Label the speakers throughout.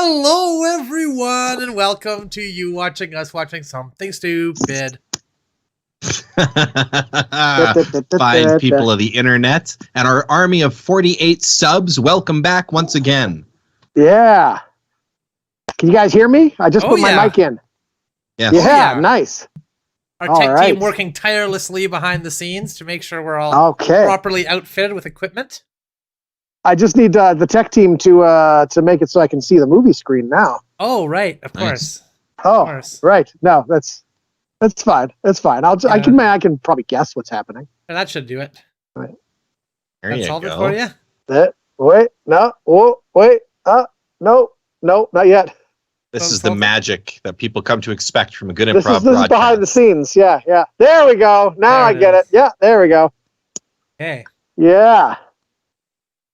Speaker 1: Hello, everyone, and welcome to you watching us watching something stupid.
Speaker 2: Fine people of the internet and our army of 48 subs, welcome back once again.
Speaker 3: Yeah. Can you guys hear me? I just put my mic in.
Speaker 2: Yes.
Speaker 3: Yeah, nice.
Speaker 1: Our tech team working tirelessly behind the scenes to make sure we're all properly outfitted with equipment.
Speaker 3: I just need the tech team to make it so I can see the movie screen now.
Speaker 1: Oh, right, of course.
Speaker 3: Oh, right. No, that's fine. That's fine. I can probably guess what's happening.
Speaker 1: And that should do it.
Speaker 3: Right.
Speaker 2: There you
Speaker 1: solve
Speaker 2: go.
Speaker 1: it for you.
Speaker 3: Wait, no, wait, no, not yet.
Speaker 2: This is the magic that people come to expect from a good improv broadcast.
Speaker 3: This is behind the scenes. Yeah. There we go. Now I get it. Yeah, there we go.
Speaker 1: Okay.
Speaker 3: Yeah.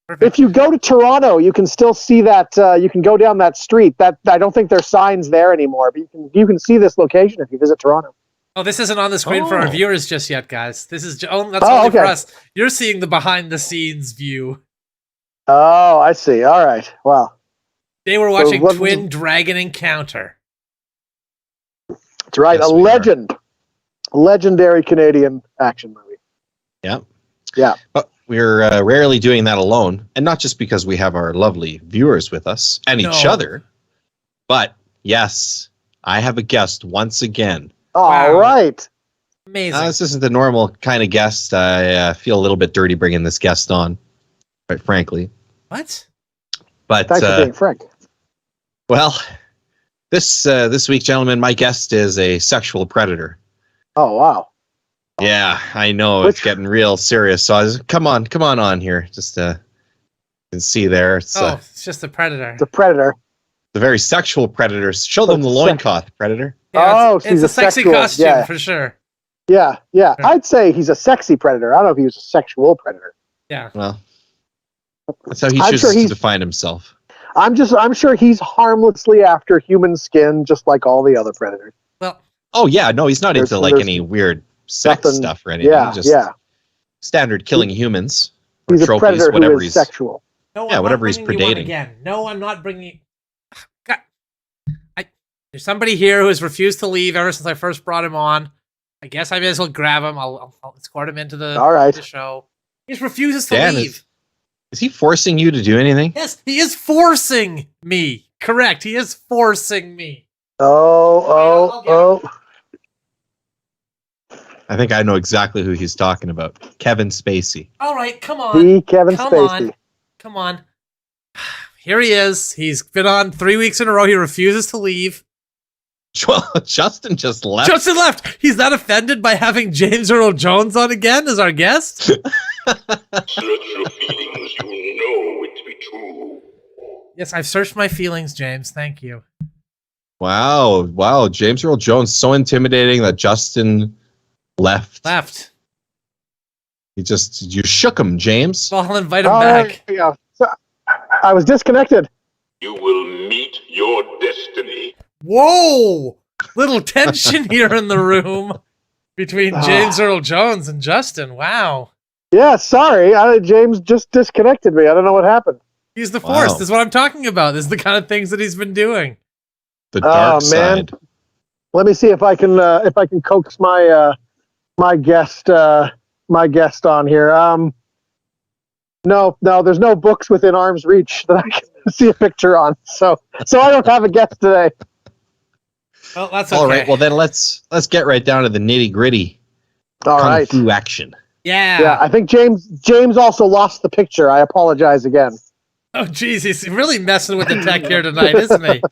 Speaker 3: Perfect. If you go to Toronto, you can still see that. You can go down that street. That I don't think there's signs there anymore, but you can see this location if you visit Toronto.
Speaker 1: Oh, this isn't on the screen for our viewers just yet, guys. This is that's only for us. You're seeing the behind the scenes view.
Speaker 3: Oh, I see. All right. Wow.
Speaker 1: They were watching Twin Dragon Encounter.
Speaker 3: That's right. Yes, a legendary Canadian action movie.
Speaker 2: Yeah.
Speaker 3: Yeah.
Speaker 2: But we're rarely doing that alone, and not just because we have our lovely viewers with us and each other, but yes, I have a guest once again.
Speaker 3: All right.
Speaker 1: Amazing.
Speaker 2: This isn't the normal kind of guest. I feel a little bit dirty bringing this guest on, quite frankly.
Speaker 1: What?
Speaker 2: But
Speaker 3: thanks for being frank.
Speaker 2: Well, this week, gentlemen, my guest is a sexual predator.
Speaker 3: Oh, wow.
Speaker 2: Yeah, I know. It's getting real serious. So I was, come on here. Just you can see there. It's
Speaker 1: just a predator.
Speaker 3: It's a predator.
Speaker 2: The very sexual predator. Show them the loincloth, predator.
Speaker 1: Yeah, it's a sexy costume for sure.
Speaker 3: Yeah. I'd say he's a sexy predator. I don't know if he was a sexual predator.
Speaker 1: Yeah.
Speaker 2: Well, that's how he chooses to define himself.
Speaker 3: I'm sure he's harmlessly after human skin, just like all the other predators.
Speaker 1: Well.
Speaker 2: Oh yeah, no, he's not into like any weird sex stuff or anything.
Speaker 3: Yeah.
Speaker 2: Standard killing humans.
Speaker 3: He's
Speaker 2: trophies,
Speaker 3: a predator
Speaker 2: whatever
Speaker 3: who is sexual.
Speaker 1: No,
Speaker 2: whatever he's predating.
Speaker 1: Again. No, I'm not bringing. God. There's somebody here who has refused to leave ever since I first brought him on. I guess I may as well grab him. I'll escort him into the show. He just refuses to leave.
Speaker 2: Is he forcing you to do anything?
Speaker 1: Yes, he is forcing me. Correct. He is forcing me.
Speaker 3: Oh.
Speaker 2: I think I know exactly who he's talking about. Kevin Spacey.
Speaker 1: All right, come on.
Speaker 3: Kevin Spacey.
Speaker 1: Come on. Here he is. He's been on 3 weeks in a row. He refuses to leave.
Speaker 2: Well, Justin just left.
Speaker 1: Justin left. He's not offended by having James Earl Jones on again as our guest.
Speaker 4: Search your feelings. You know it to be true.
Speaker 1: Yes, I've searched my feelings, James. Thank you.
Speaker 2: Wow. James Earl Jones, so intimidating that Justin left. You shook him, James.
Speaker 1: Well, I'll invite him back.
Speaker 3: Yeah. So, I was disconnected.
Speaker 4: You will meet your destiny.
Speaker 1: Whoa! Little tension here in the room between James Earl Jones and Justin. Wow.
Speaker 3: Yeah, sorry. James just disconnected me. I don't know what happened.
Speaker 1: He's the Force. This is what I'm talking about. This is the kind of things that he's been doing.
Speaker 2: The dark side.
Speaker 3: Let me see if I can coax my guest on here. No, there's no books within arm's reach that I can see a picture on. So I don't have a guest today.
Speaker 1: Well, that's okay.
Speaker 2: All right. Well, then let's get right down to the nitty gritty.
Speaker 3: Kung
Speaker 2: fu action.
Speaker 1: Yeah.
Speaker 3: I think James also lost the picture. I apologize again.
Speaker 1: Oh, geez, he's really messing with the tech here tonight, isn't he?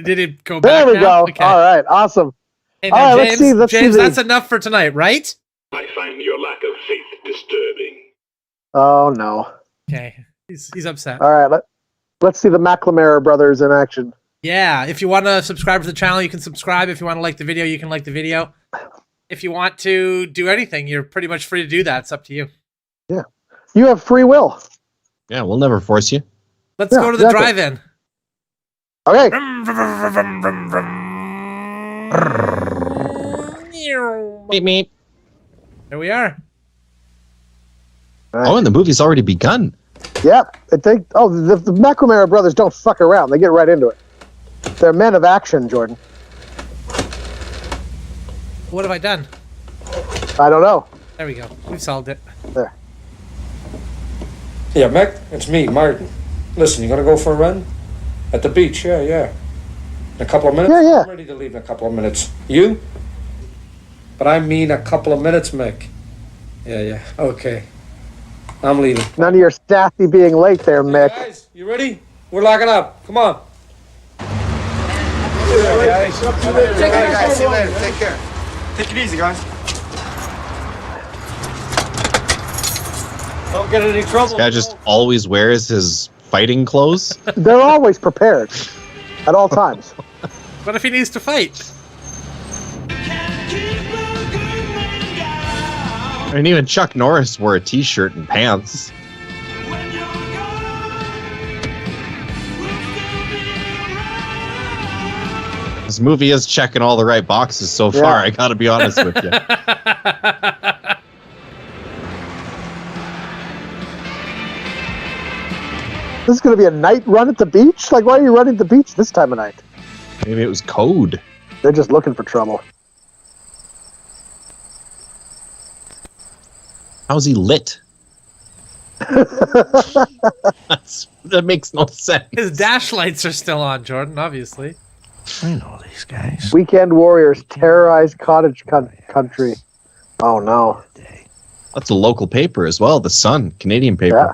Speaker 1: Did it go back?
Speaker 3: There we go. Okay. All right, awesome.
Speaker 1: Hey, now, James, James, that's enough for tonight, right?
Speaker 4: I find your lack of faith disturbing.
Speaker 3: Oh no.
Speaker 1: Okay, he's upset.
Speaker 3: All right, let's see the McLemore brothers in action.
Speaker 1: Yeah, if you want to subscribe to the channel, you can subscribe. If you want to like the video, you can like the video. If you want to do anything, you're pretty much free to do that. It's up to you.
Speaker 3: Yeah, you have free will.
Speaker 2: Yeah, we'll never force you.
Speaker 1: Let's go to the drive-in.
Speaker 3: Okay.
Speaker 2: Meep, meep.
Speaker 1: There we are.
Speaker 2: Oh, and the movie's already begun.
Speaker 3: Yep. The McNamara brothers don't fuck around. They get right into it. They're men of action, Jordan.
Speaker 1: What have I done?
Speaker 3: I don't know.
Speaker 1: There we go. We've solved it.
Speaker 3: There.
Speaker 5: Yeah, Mick, it's me, Martin. Listen, you gonna go for a run? At the beach, yeah. In a couple of minutes?
Speaker 3: Yeah.
Speaker 5: I'm ready to leave in a couple of minutes. You? But I mean a couple of minutes, Mick. Yeah. Okay. I'm leaving.
Speaker 3: None of your sassy being late there,
Speaker 5: Hey,
Speaker 3: Mick.
Speaker 5: guys, you ready? We're locking up. Come on.
Speaker 6: See you later, guys. See you later. Take care. Take it easy, guys. Don't get in any trouble.
Speaker 2: This guy just always wears his fighting clothes.
Speaker 3: They're always prepared at all times.
Speaker 1: What if he needs to fight?
Speaker 2: And even Chuck Norris wore a t-shirt and pants. This movie is checking all the right boxes so far, I gotta be honest with you.
Speaker 3: This is going to be a night run at the beach? Like, why are you running at the beach this time of night?
Speaker 2: Maybe it was code.
Speaker 3: They're just looking for trouble.
Speaker 2: How's he lit? That makes no sense.
Speaker 1: His dash lights are still on, Jordan, obviously.
Speaker 6: I know these guys.
Speaker 3: Weekend warriors terrorize cottage country. Oh, no.
Speaker 2: That's a local paper as well, The Sun, Canadian paper.
Speaker 3: Yeah.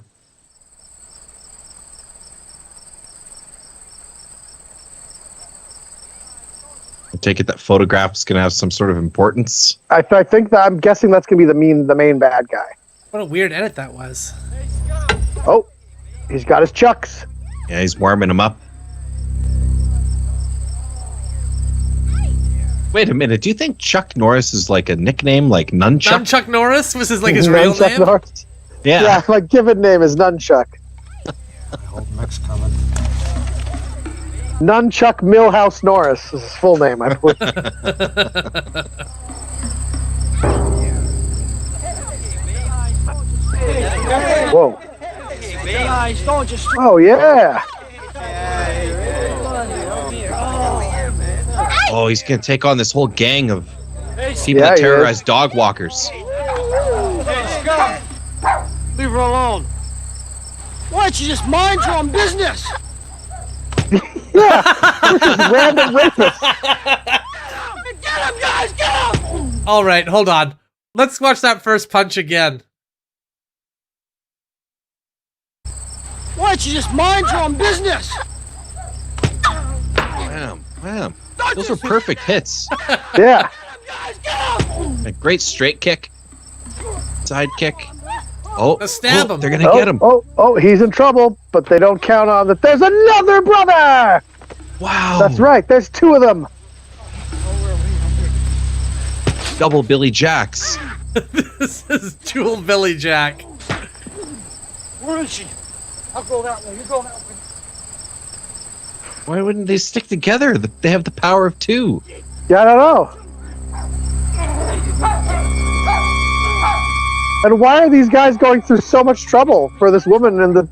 Speaker 2: I take it that photograph is going to have some sort of importance.
Speaker 3: I think that I'm guessing that's going to be the main bad guy.
Speaker 1: What a weird edit that was.
Speaker 3: Oh, he's got his chucks.
Speaker 2: Yeah, he's warming him up. Wait a minute. Do you think Chuck Norris is like a nickname, like Nunchuck?
Speaker 1: Nunchuck Norris was his his real
Speaker 3: Nunchuck
Speaker 1: name.
Speaker 3: Norris. Yeah, my given name is Nunchuck.
Speaker 6: I hope Mick's coming.
Speaker 3: Nunchuck Millhouse Norris is his full name, I believe. Whoa. Oh, yeah.
Speaker 2: Oh, he's going to take on this whole gang of people that terrorize dog walkers.
Speaker 7: Hey, Scott! Leave her alone. Why don't you just mind your own business?
Speaker 3: Yeah, this is random rapist.
Speaker 7: Get him, guys! Get him!
Speaker 1: All right, hold on. Let's watch that first punch again.
Speaker 7: Why don't you just mind your own business?
Speaker 2: Wham. Those were perfect hits.
Speaker 3: Yeah.
Speaker 7: Guys, get him!
Speaker 2: A great straight kick. Side kick. Oh,
Speaker 1: Let's stab him.
Speaker 2: They're going to get him.
Speaker 3: Oh, he's in trouble, but they don't count on that. There's another brother!
Speaker 2: Wow.
Speaker 3: That's right, there's two of them.
Speaker 2: Double Billy Jacks.
Speaker 1: This is Dual Billy Jack.
Speaker 7: Where is she? I'll go that way. You go that way.
Speaker 2: Why wouldn't they stick together? They have the power of two.
Speaker 3: Yeah, I don't know. And why are these guys going through so much trouble for this woman in the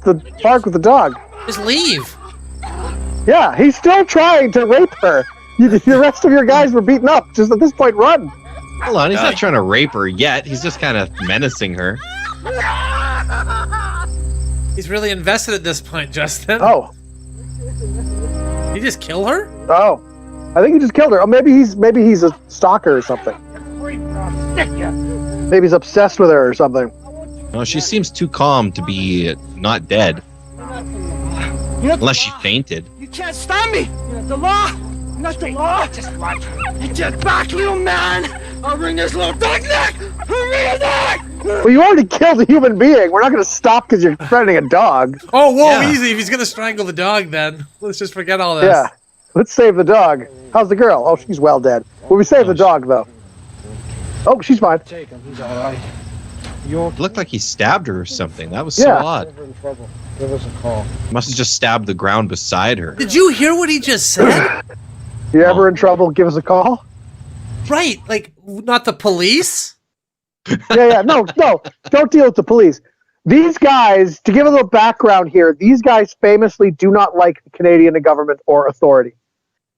Speaker 3: park with the dog?
Speaker 1: Just leave.
Speaker 3: Yeah, he's still trying to rape her. The rest of your guys were beaten up. Just at this point, run.
Speaker 2: Hold on, he's not trying to rape her yet. He's just kind of menacing her.
Speaker 1: He's really invested at this point, Justin.
Speaker 3: Oh.
Speaker 1: Did he just kill her?
Speaker 3: Oh. I think he just killed her. Oh, maybe he's a stalker or something. Maybe he's obsessed with her or something.
Speaker 2: No, she seems too calm to be not dead. Unless she fainted.
Speaker 7: You can't stop me. You're not the law. You're not the law. Just watch. Get back, little man. I'll wring this little dog neck. I'll wring his neck.
Speaker 3: Well, you already killed a human being. We're not going to stop because you're threatening a dog.
Speaker 1: Oh, whoa,
Speaker 2: Yeah.
Speaker 1: easy. If he's going to strangle the dog, then let's just forget all this.
Speaker 3: Yeah. Let's save the dog. How's the girl? Oh, she's well dead. Well, we save the dog, though. Oh, she's fine.
Speaker 6: Take him. He's all right.
Speaker 2: It looked like he stabbed her or something. That was so
Speaker 3: Yeah.
Speaker 2: odd.
Speaker 6: If we're in trouble, give us a call.
Speaker 2: Must have just stabbed the ground beside her.
Speaker 1: Did you hear what he just said?
Speaker 3: You ever in trouble, give us a call.
Speaker 1: Right. Like, not the police?
Speaker 3: Yeah. No. Don't deal with the police. These guys, to give a little background here, these guys famously do not like the Canadian government or authority.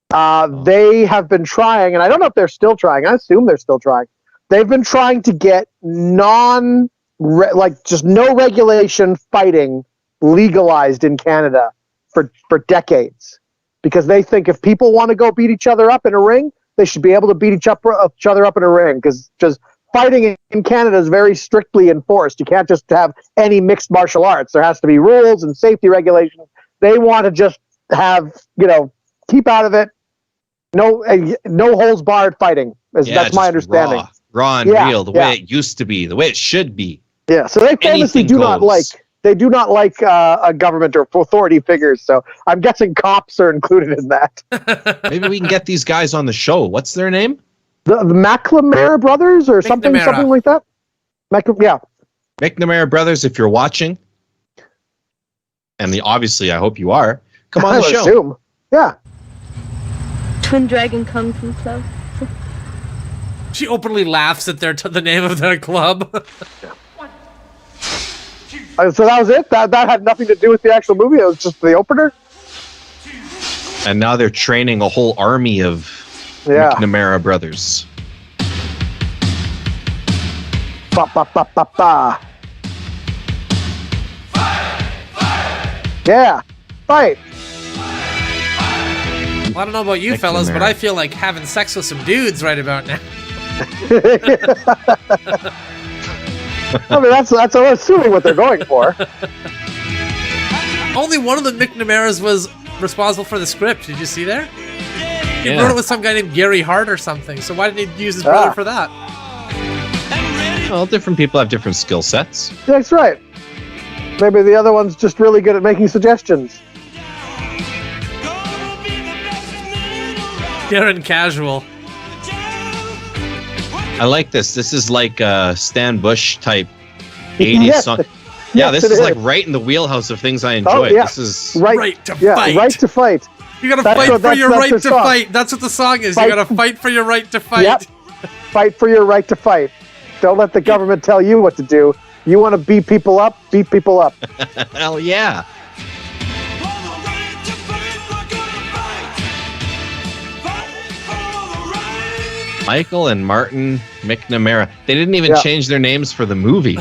Speaker 3: They have been trying, and I don't know if they're still trying. I assume they're still trying. They've been trying to get just no regulation fighting legalized in Canada for decades, because they think if people want to go beat each other up in a ring, they should be able to beat each other up in a ring, because just fighting in Canada is very strictly enforced. You can't just have any mixed martial arts. There has to be rules and safety regulations. They want to just have, keep out of it. No holds barred fighting. That's my understanding.
Speaker 2: Raw and real, the way it used to be, the way it should be.
Speaker 3: Yeah, so they famously do not like a government or authority figures. So I'm guessing cops are included in that.
Speaker 2: Maybe we can get these guys on the show. What's their name?
Speaker 3: The McNamara brothers or something like that.
Speaker 2: McNamara brothers, if you're watching, and obviously I hope you are, come on the show.
Speaker 3: Assume. Yeah.
Speaker 8: Twin Dragon Kung Fu Club.
Speaker 1: She openly laughs at the name of their club.
Speaker 3: So that was it? That had nothing to do with the actual movie? It was just the opener?
Speaker 2: And now they're training a whole army of McNamara brothers.
Speaker 3: Ba, ba, ba, ba, ba. Yeah, fight.
Speaker 1: Well, I don't know about you fellas, but I feel like having sex with some dudes right about now.
Speaker 3: I mean, that's I'm assuming what they're going for.
Speaker 1: Only one of the McNamaras was responsible for the script. Did you see there? He wrote it with some guy named Gary Hart or something. So why didn't he use his brother for that?
Speaker 2: Well, different people have different skill sets.
Speaker 3: That's right. Maybe the other one's just really good at making suggestions.
Speaker 1: Darren Casual.
Speaker 2: I like this. This is like a Stan Bush type 80s song. Yeah, this is like right in the wheelhouse of things I enjoy.
Speaker 3: Oh, yeah.
Speaker 2: This is
Speaker 1: right to fight.
Speaker 3: Right to fight.
Speaker 1: You gotta fight for your right to fight. That's what the song is. You gotta fight for your right to fight.
Speaker 3: Yep. Fight for your right to fight. Don't let the government tell you what to do. You want to beat people up? Beat people up.
Speaker 2: Hell yeah. Michael and Martin McNamara. They didn't even change their names for the movie.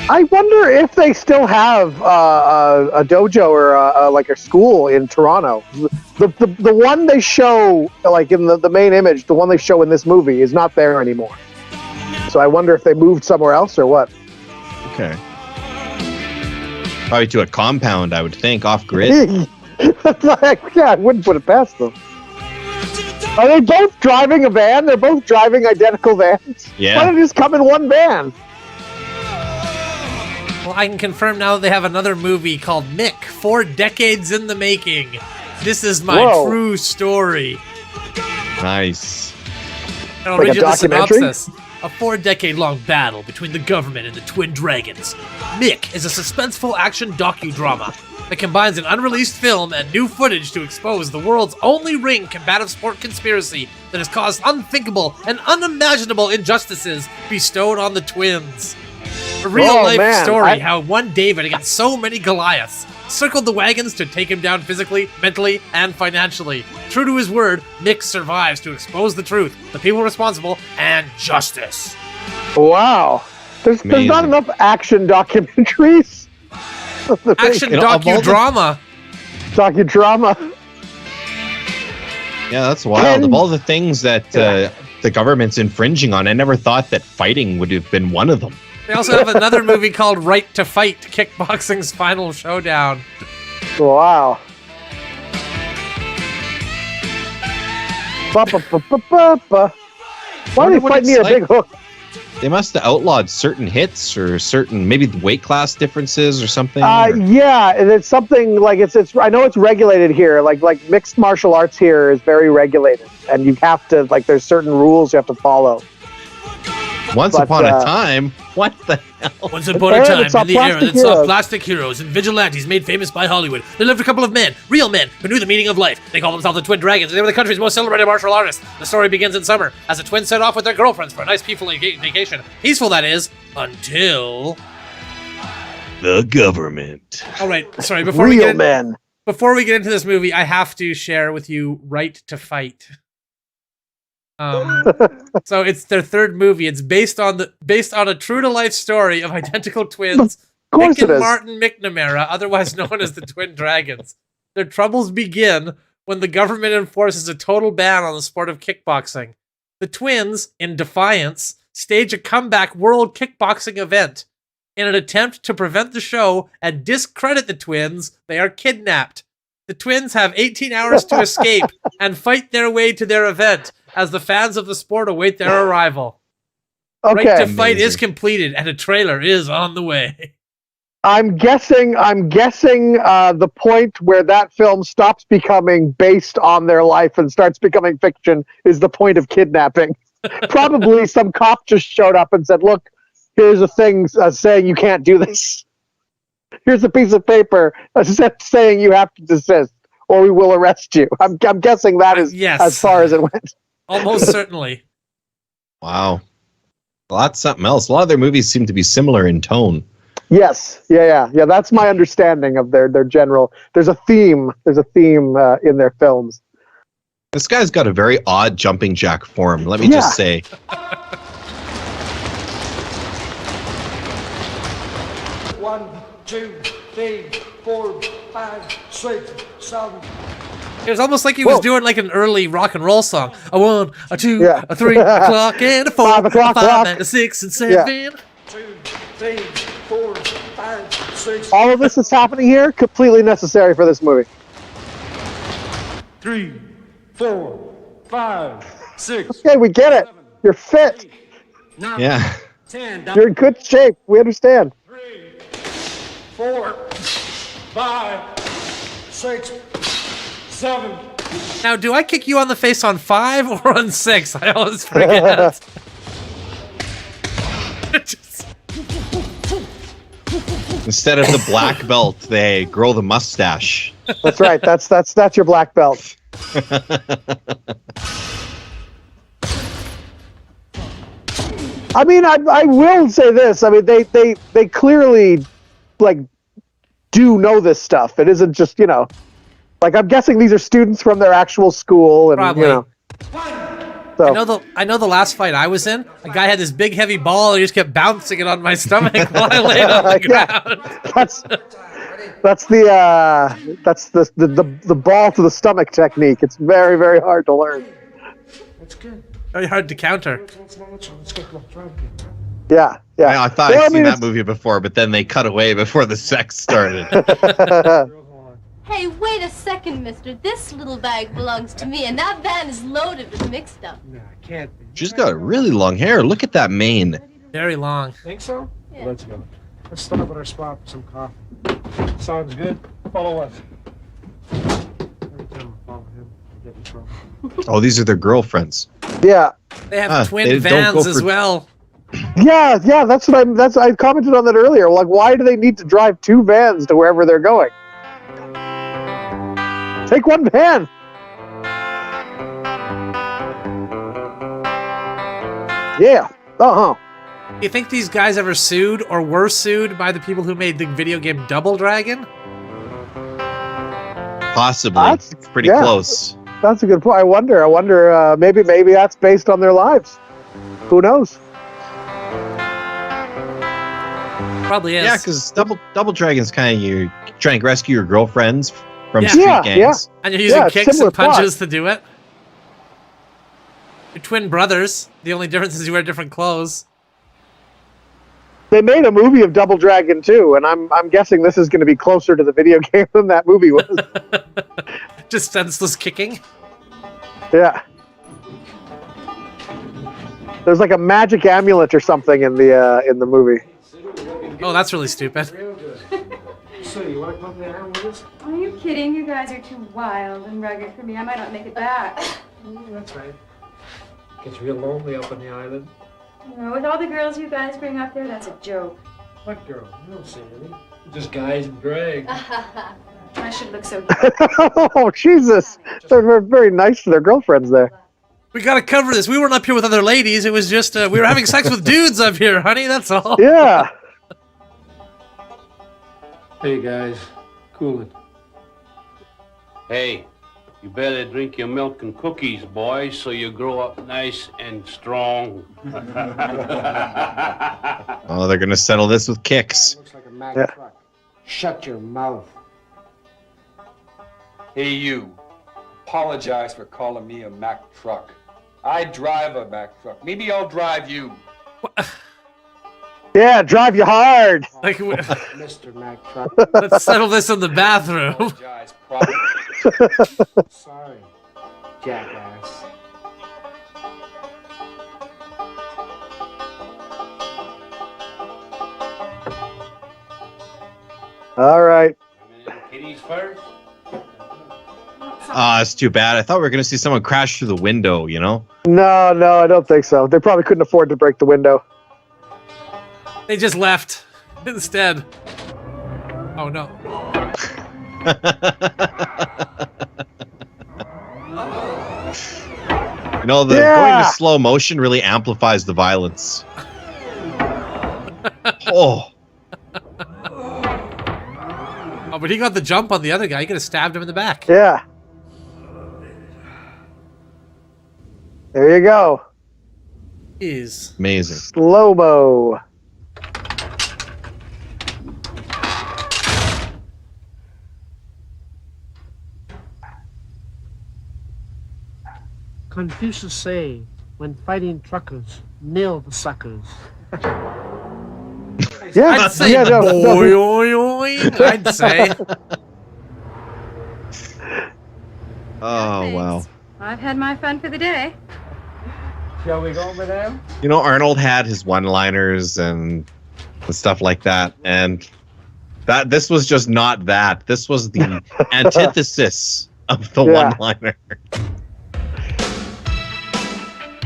Speaker 3: I wonder if they still have a dojo or like a school in Toronto. The one they show, like in the main image, the one they show in this movie is not there anymore. So I wonder if they moved somewhere else or what.
Speaker 2: Okay. Probably to a compound, I would think, off grid.
Speaker 3: I wouldn't put it past them. Are they both driving a van? They're both driving identical vans?
Speaker 2: Yeah.
Speaker 3: Why don't they just come in one van?
Speaker 1: Well, I can confirm now that they have another movie called Mick, 4 decades in the making. This is my true story.
Speaker 2: Nice.
Speaker 1: I'll read you the synopsis. A 4-decade-long battle between the government and the Twin Dragons. Mick is a suspenseful action docudrama that combines an unreleased film and new footage to expose the world's only ring combative sport conspiracy that has caused unthinkable and unimaginable injustices bestowed on the twins. A real-life story how one David against so many Goliaths circled the wagons to take him down physically, mentally, and financially. True to his word, Mick survives to expose the truth, the people responsible, and justice.
Speaker 3: Wow. There's not enough action documentaries.
Speaker 1: Action docudrama.
Speaker 3: Docudrama.
Speaker 2: Yeah, that's wild. Of all the things that the government's infringing on, I never thought that fighting would have been one of them.
Speaker 1: They also have another movie called Right to Fight, Kickboxing's Final Showdown.
Speaker 3: Wow. Why are they fighting near a big hook?
Speaker 2: They must have outlawed certain hits or certain, maybe weight class differences or something.
Speaker 3: Yeah, and it's something like it's. I know it's regulated here. Like mixed martial arts here is very regulated, and you have to there's certain rules you have to follow.
Speaker 2: Once upon a time, what the hell?
Speaker 1: Once upon a time, in the era that saw plastic heroes and vigilantes made famous by Hollywood, there lived a couple of men, real men, who knew the meaning of life. They called themselves the Twin Dragons, and they were the country's most celebrated martial artists. The story begins in summer, as the twins set off with their girlfriends for a nice, peaceful vacation. Peaceful, that is, until...
Speaker 2: The government.
Speaker 1: All right, sorry.
Speaker 3: Real men.
Speaker 1: Before we get into this movie, I have to share with you Right to Fight. So it's their third movie. It's based on a true to life story of identical twins,
Speaker 3: course
Speaker 1: Nick
Speaker 3: it
Speaker 1: and
Speaker 3: is.
Speaker 1: Martin McNamara, otherwise known as the Twin Dragons. Their troubles begin when the government enforces a total ban on the sport of kickboxing. The twins, in defiance, stage a comeback world kickboxing event. In an attempt to prevent the show and discredit the twins, they are kidnapped. The twins have 18 hours to escape and fight their way to their event as the fans of the sport await their arrival.
Speaker 3: Okay.
Speaker 1: Right to Fight is completed and a trailer is on the way.
Speaker 3: I'm guessing the point where that film stops becoming based on their life and starts becoming fiction is the point of kidnapping. Probably some cop just showed up and said, look, here's a thing saying you can't do this. Here's a piece of paper saying you have to desist or we will arrest you. I'm guessing that is as far as it went.
Speaker 1: Almost certainly.
Speaker 2: Wow. Well, that's something else. A lot of their movies seem to be similar in tone.
Speaker 3: Yes. Yeah. That's my understanding of their general. There's a theme. In their films.
Speaker 2: This guy's got a very odd jumping jack form. Let me just say.
Speaker 7: 1, 2, 3, 4, 5, 6, 7.
Speaker 1: It was almost like he was doing like an early rock and roll song. A 1, a 2, a 3 o'clock, and a 4,
Speaker 3: 5 o'clock,
Speaker 1: a 5, and a 6, and 7.
Speaker 7: 2, 3, 4, 5, 6.
Speaker 3: All of this that's happening here, completely necessary for this movie.
Speaker 7: 3, 4, 5, 6.
Speaker 3: Okay, we get it. You're fit.
Speaker 7: 9,
Speaker 2: Yeah.
Speaker 7: 10.
Speaker 3: You're in good shape. We understand.
Speaker 7: 3, 4, 5, 6, 7.
Speaker 1: Now, do I kick you on the face on 5 or on 6? I always forget.
Speaker 2: Instead of the black belt, they grow the mustache.
Speaker 3: That's right. That's your black belt. I mean, I will say this. I mean, they clearly do know this stuff. It isn't just I'm guessing these are students from their actual school, and
Speaker 1: Probably.
Speaker 3: So.
Speaker 1: I know the last fight I was in, a guy had this big heavy ball and he just kept bouncing it on my stomach while I laid on the ground.
Speaker 3: That's the ball to the stomach technique. It's very, very hard to learn.
Speaker 7: That's good.
Speaker 1: Very hard to counter.
Speaker 3: Yeah.
Speaker 2: I thought I'd seen that movie before, but then they cut away before the sex started.
Speaker 9: Hey, wait a second, mister. This little bag belongs to me, and that van is loaded with mixed stuff.
Speaker 7: No, I can't be.
Speaker 2: She's got really long hair. Look at that mane.
Speaker 1: Very long.
Speaker 7: Think so?
Speaker 9: Yeah.
Speaker 7: Let's go. Let's stop at our spot for some coffee. Sounds good. Follow us. Every time I follow him, I get in trouble.
Speaker 2: Oh, these are their girlfriends.
Speaker 3: Yeah.
Speaker 1: They have twin
Speaker 2: they don't
Speaker 1: vans
Speaker 2: go
Speaker 1: as
Speaker 2: for-
Speaker 1: well.
Speaker 3: Yeah. I commented on that earlier. Like, why do they need to drive 2 vans to wherever they're going? Take 1 van. Yeah.
Speaker 1: Do you think these guys ever sued or were sued by the people who made the video game Double Dragon?
Speaker 2: Possibly.
Speaker 3: That's-
Speaker 2: It's pretty
Speaker 3: yeah.
Speaker 2: close.
Speaker 3: That's a good point. I wonder. Maybe that's based on their lives. Who knows?
Speaker 1: Probably is.
Speaker 2: Yeah, because Double Dragon's kind of you trying to rescue your girlfriends from
Speaker 1: Yeah.
Speaker 2: street
Speaker 3: Yeah,
Speaker 2: gangs.
Speaker 1: And you're using
Speaker 3: Yeah,
Speaker 1: kicks
Speaker 3: similar
Speaker 1: and punches to do it. You're twin brothers. The only difference is you wear different clothes.
Speaker 3: They made a movie of Double Dragon too, and I'm guessing this is going to be closer to the video game than that movie was.
Speaker 1: Just senseless kicking.
Speaker 3: Yeah. There's like a magic amulet or something in the movie.
Speaker 1: Oh, that's really stupid.
Speaker 7: So, you want to come down with us?
Speaker 10: Are you kidding? You guys are too wild and rugged for me. I might not make it back.
Speaker 7: That's right. Gets real lonely up on the island.
Speaker 10: With all the girls you guys bring up there, that's a joke.
Speaker 7: What girl? You don't see any. Just guys in drag.
Speaker 10: I should look so good.
Speaker 3: Oh, Jesus. They're very nice to their girlfriends there.
Speaker 1: We gotta cover this. We weren't up here with other ladies. It was just, we were having sex with dudes up here, honey. That's all.
Speaker 3: Yeah.
Speaker 5: Hey, guys. Cool it.
Speaker 11: Hey, you better drink your milk and cookies, boys, so you grow up nice and strong.
Speaker 2: Oh, they're gonna settle this with kicks.
Speaker 5: Looks like a Mack
Speaker 3: Yeah.
Speaker 5: truck. Shut your mouth.
Speaker 6: Hey, you. Apologize for calling me a Mack truck. I drive a Mack truck. Maybe I'll drive you.
Speaker 3: Yeah, drive you hard.
Speaker 1: Like,
Speaker 5: Mr. Mack truck.
Speaker 1: let's settle this in the bathroom.
Speaker 6: Apologize properly.
Speaker 5: Sorry, jackass.
Speaker 3: All right.
Speaker 11: Kitties first.
Speaker 2: It's too bad. I thought we were gonna see someone crash through the window. You know.
Speaker 3: No, I don't think so. They probably couldn't afford to break the window.
Speaker 1: They just left instead. Oh no.
Speaker 2: You know, the going to slow motion really amplifies the violence. Oh.
Speaker 1: Oh, but he got the jump on the other guy. He could have stabbed him in the back.
Speaker 3: Yeah. There you go.
Speaker 1: Is
Speaker 2: amazing.
Speaker 3: Slow-mo.
Speaker 12: Confucius say, when fighting truckers, nail the suckers.
Speaker 3: Yeah,
Speaker 1: I'd say
Speaker 3: yeah, no.
Speaker 1: boy, oi, oi, I'd say.
Speaker 2: Oh, wow.
Speaker 10: I've had my fun for the day.
Speaker 5: Shall we go, madame?
Speaker 2: You know, Arnold had his one-liners and stuff like that, and this was just not that. This was the antithesis of the one-liner.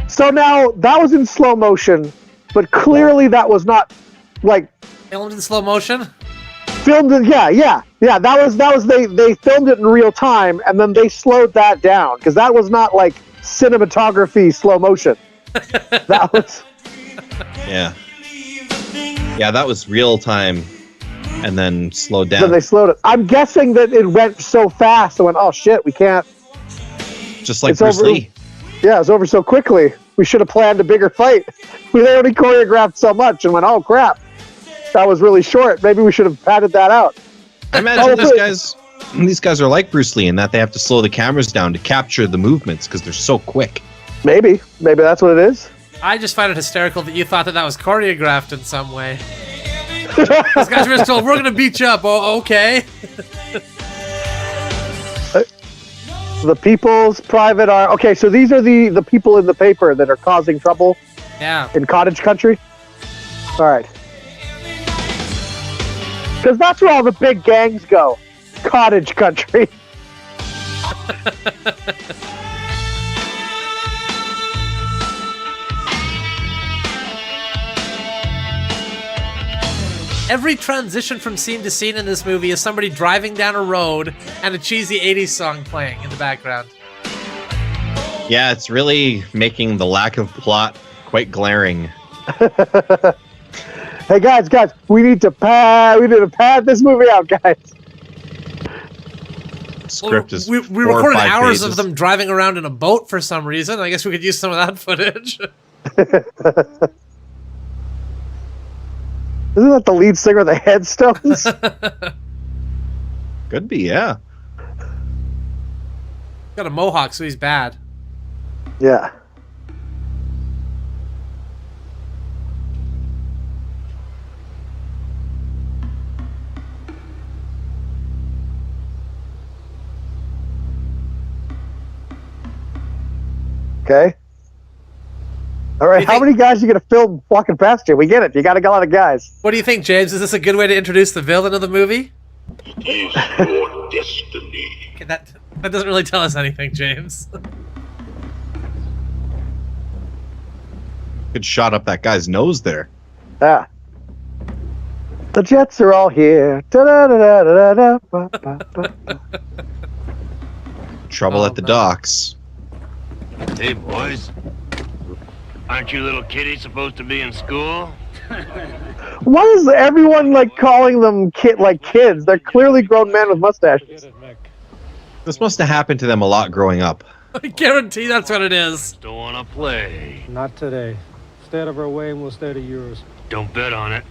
Speaker 3: So now that was in slow motion, but clearly that was not like
Speaker 1: filmed in slow motion.
Speaker 3: Filmed in, yeah. That was they filmed it in real time and then they slowed that down because that was not like cinematography slow motion. That was
Speaker 2: Yeah, that was real time, and then slowed down.
Speaker 3: Then they slowed it. I'm guessing that it went so fast. I went, oh shit, we can't.
Speaker 2: Just like
Speaker 3: It's
Speaker 2: Bruce
Speaker 3: over.
Speaker 2: Lee.
Speaker 3: Yeah, it's over so quickly. We should have planned a bigger fight. We already choreographed so much and went, oh crap, that was really short. Maybe we should have padded that out.
Speaker 2: I imagine these guys are like Bruce Lee in that they have to slow the cameras down to capture the movements because they're so quick.
Speaker 3: Maybe that's what it is.
Speaker 1: I just find it hysterical that you thought that was choreographed in some way. These guys were just told, we're gonna beat you up. Oh, okay.
Speaker 3: The People's Private Army. Okay, so these are the people in the paper that are causing trouble.
Speaker 1: Yeah.
Speaker 3: In cottage country. All right. Because that's where all the big gangs go. Cottage country.
Speaker 1: Every transition from scene to scene in this movie is somebody driving down a road and a cheesy 80s song playing in the background.
Speaker 2: Yeah, it's really making the lack of plot quite glaring.
Speaker 3: Hey guys, we need to pad this movie out, guys.
Speaker 2: Script is
Speaker 1: we
Speaker 2: 4 or
Speaker 1: recorded
Speaker 2: 5
Speaker 1: hours
Speaker 2: pages.
Speaker 1: of them driving around in a boat for some reason. I guess we could use some of that footage.
Speaker 3: Isn't that the lead singer of the Headstones?
Speaker 2: Could be, yeah.
Speaker 1: Got a mohawk, so he's bad.
Speaker 3: Yeah. Okay. All right, how many guys are you going to film walking past you? We get it. You got a lot of guys.
Speaker 1: What do you think, James? Is this a good way to introduce the villain of the movie?
Speaker 4: It is your destiny.
Speaker 1: Okay, that doesn't really tell us anything, James.
Speaker 2: Good shot up that guy's nose there.
Speaker 3: Yeah. The Jets are all here. Da-da-da-da-da-da, ba-ba-ba.
Speaker 2: Trouble at the docks.
Speaker 11: Hey, boys. Aren't you little kiddies supposed to be in school?
Speaker 3: Why is everyone like calling them kids? They're clearly grown men with mustaches.
Speaker 2: This must have happened to them a lot growing up.
Speaker 1: I guarantee that's what it is.
Speaker 11: Don't wanna play.
Speaker 12: Not today. Stay out of our way and we'll stay out of yours.
Speaker 11: Don't bet on it.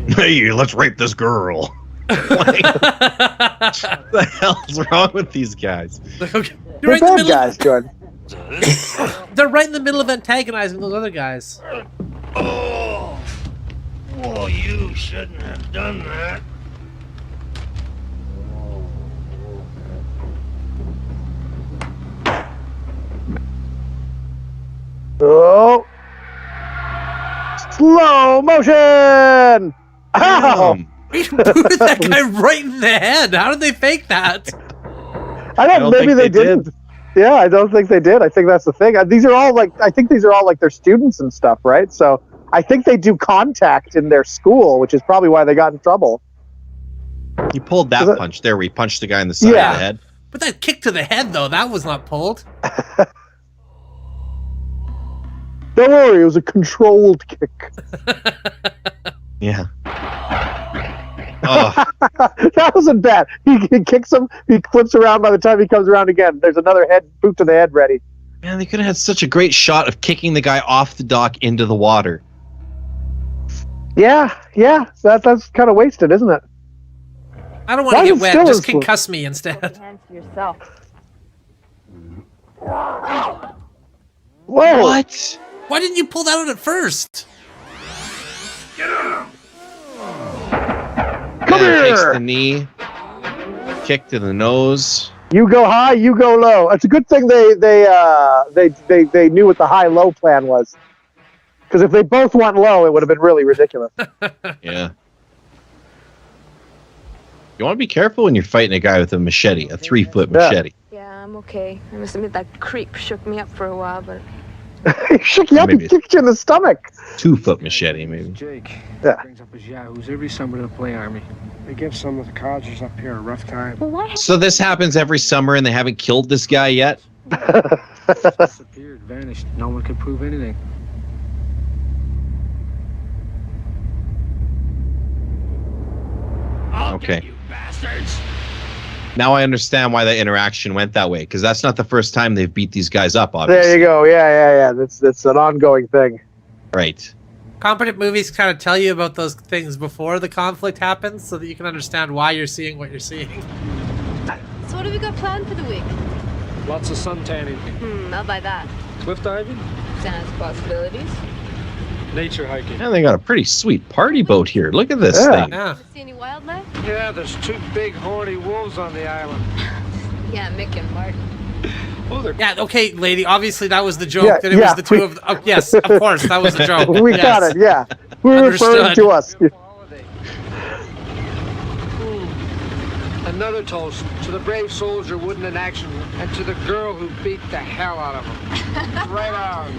Speaker 2: Hey, let's rape this girl. What the hell's wrong with these guys?
Speaker 1: Okay.
Speaker 3: They're bad guys, Jordan.
Speaker 1: They're right in the middle of antagonizing those other guys.
Speaker 11: Oh, well, you shouldn't have done that.
Speaker 3: Oh. Slow motion! Ow!
Speaker 1: We booted that guy right in the head. How did they fake that?
Speaker 3: I don't. Maybe they didn't. Yeah, I don't think they did. I think that's the thing. These are all like. I think these are all like their students and stuff, right? So I think they do contact in their school, which is probably why they got in trouble.
Speaker 2: He pulled that punch there, where he punched the guy in the side of the head.
Speaker 1: But that kick to the head, though, that was not pulled.
Speaker 3: Don't worry, it was a controlled kick.
Speaker 2: Yeah.
Speaker 3: That wasn't bad. He kicks him, he flips around. By the time he comes around again, there's another boot to the head ready.
Speaker 2: Man, they could have had such a great shot of kicking the guy off the dock into the water.
Speaker 3: Yeah. That's kind of wasted, isn't it?
Speaker 1: I don't want to get wet. Just concuss me instead.
Speaker 8: Hands to yourself.
Speaker 3: Whoa!
Speaker 2: What?
Speaker 1: Why didn't you pull that out at first?
Speaker 3: Come
Speaker 2: here! Takes
Speaker 3: here!
Speaker 2: the knee, kick to the nose.
Speaker 3: You go high, you go low. It's a good thing they knew what the high-low plan was. Because if they both went low, it would have been really ridiculous.
Speaker 2: Yeah. You want to be careful when you're fighting a guy with a machete, a 3-foot machete.
Speaker 8: Yeah, I'm okay. I must admit that creep shook me up for a while, but...
Speaker 3: He shook you up, he kicked you in the stomach.
Speaker 2: 2-foot machete, maybe.
Speaker 12: Jake
Speaker 3: brings
Speaker 12: up his yahoos every summer to the play army. They give some of the codgers up here a rough time.
Speaker 8: Well, why
Speaker 2: So this happens every summer and they haven't killed this guy yet?
Speaker 12: Disappeared, vanished. No one could prove anything.
Speaker 2: Okay. Now I understand why the interaction went that way, because that's not the first time they've beat these guys up, obviously.
Speaker 3: There you go. Yeah. That's an ongoing thing.
Speaker 2: Right.
Speaker 1: Competent movies kind of tell you about those things before the conflict happens so that you can understand why you're seeing what you're seeing.
Speaker 9: So what have you got planned for the week?
Speaker 12: Lots of sun tanning.
Speaker 9: I'll buy that.
Speaker 12: Cliff diving.
Speaker 9: Sounds possibilities.
Speaker 12: Nature hiking.
Speaker 2: And they got a pretty sweet party boat here. Look at this thing.
Speaker 1: Yeah.
Speaker 9: See any wildlife?
Speaker 12: Yeah, there's 2 big horny wolves on the island.
Speaker 9: Yeah, Mick and Martin.
Speaker 1: Yeah, okay, lady. Obviously, that was the joke.
Speaker 3: Yeah,
Speaker 1: that it was the two of them. Oh, yes, of course, that was the joke.
Speaker 3: We got it, yeah. We're referring to us.
Speaker 12: Another toast to the brave soldier wounded in action and to the girl who beat the hell out of him. Right on.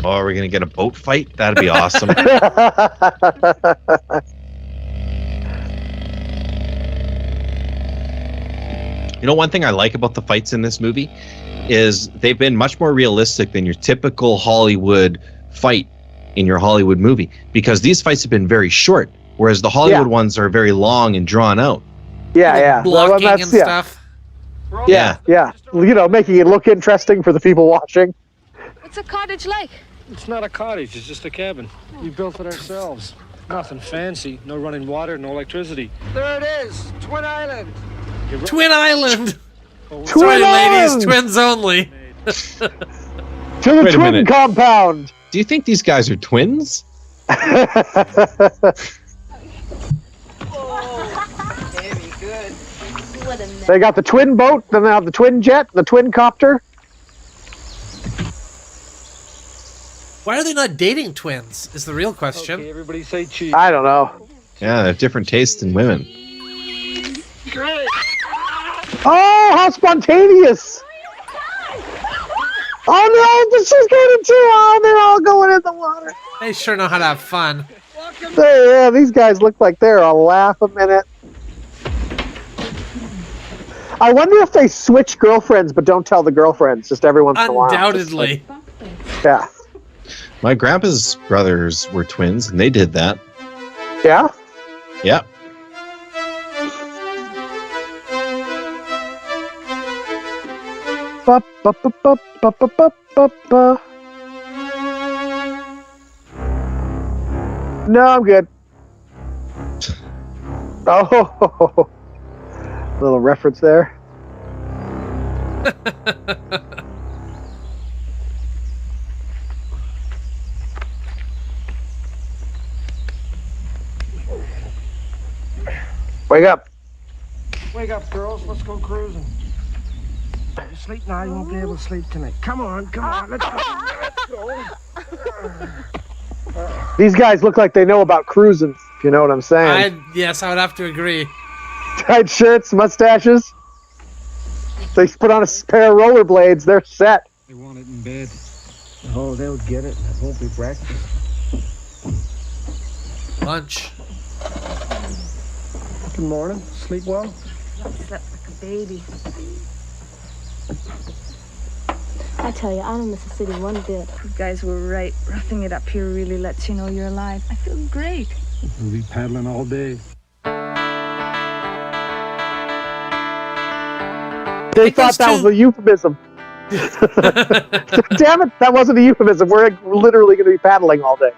Speaker 2: Oh, are we going to get a boat fight? That'd be awesome. You know, one thing I like about the fights in this movie is they've been much more realistic than your typical Hollywood fight in your Hollywood movie, because these fights have been very short, whereas the Hollywood ones are very long and drawn out.
Speaker 3: Yeah.
Speaker 1: Blocking and stuff.
Speaker 3: Yeah. You know, making it look interesting for the people watching.
Speaker 9: What's a cottage like?
Speaker 12: It's not a cottage, it's just a cabin. We built it ourselves. Nothing fancy, no running water, no electricity. There it is, Twin Island.
Speaker 1: Twin Island.
Speaker 3: Twin
Speaker 1: ladies,
Speaker 3: Island!
Speaker 1: twins only.
Speaker 3: To the
Speaker 2: Wait a
Speaker 3: twin
Speaker 2: minute.
Speaker 3: compound.
Speaker 2: Do you think these guys are twins?
Speaker 9: Very good. What a mess.
Speaker 3: They got the twin boat, then they have the twin jet, the twin copter.
Speaker 1: Why are they not dating twins? Is the real question.
Speaker 12: Okay, everybody say cheese.
Speaker 3: I don't know.
Speaker 2: Yeah, they have different tastes in women.
Speaker 12: Great.
Speaker 3: Oh, how spontaneous! Oh no, she's going too. Oh, they're all going in the water.
Speaker 1: They sure know how to have fun.
Speaker 3: Yeah, these guys look like they're a laugh a minute. I wonder if they switch girlfriends but don't tell the girlfriends just every once in a while.
Speaker 1: Undoubtedly.
Speaker 3: Yeah.
Speaker 2: My grandpa's brothers were twins, and they did that.
Speaker 3: Yeah?
Speaker 2: Yeah.
Speaker 3: Ba, ba, ba, ba, ba, ba, ba, ba, ba. No, I'm good. Oh, little reference there. Wake up.
Speaker 12: Wake up, girls. Let's go cruising. You sleep now, you won't be able to sleep tonight. Come on, let's go.
Speaker 3: These guys look like they know about cruising, if you know what I'm saying.
Speaker 1: Yes, I would have to agree.
Speaker 3: Tight shirts, mustaches. They put on a pair of rollerblades, they're set.
Speaker 12: They want it in bed. Oh, they'll get it. It won't be breakfast.
Speaker 1: Lunch.
Speaker 12: Good morning. Sleep well?
Speaker 10: I slept like a baby.
Speaker 9: I tell you, I don't miss the city one bit.
Speaker 10: You guys were right. Roughing it up here really lets you know you're alive. I feel great.
Speaker 12: We'll be paddling all day.
Speaker 3: They thought that was a euphemism. Damn it, that wasn't a euphemism. We're literally going to be paddling all day.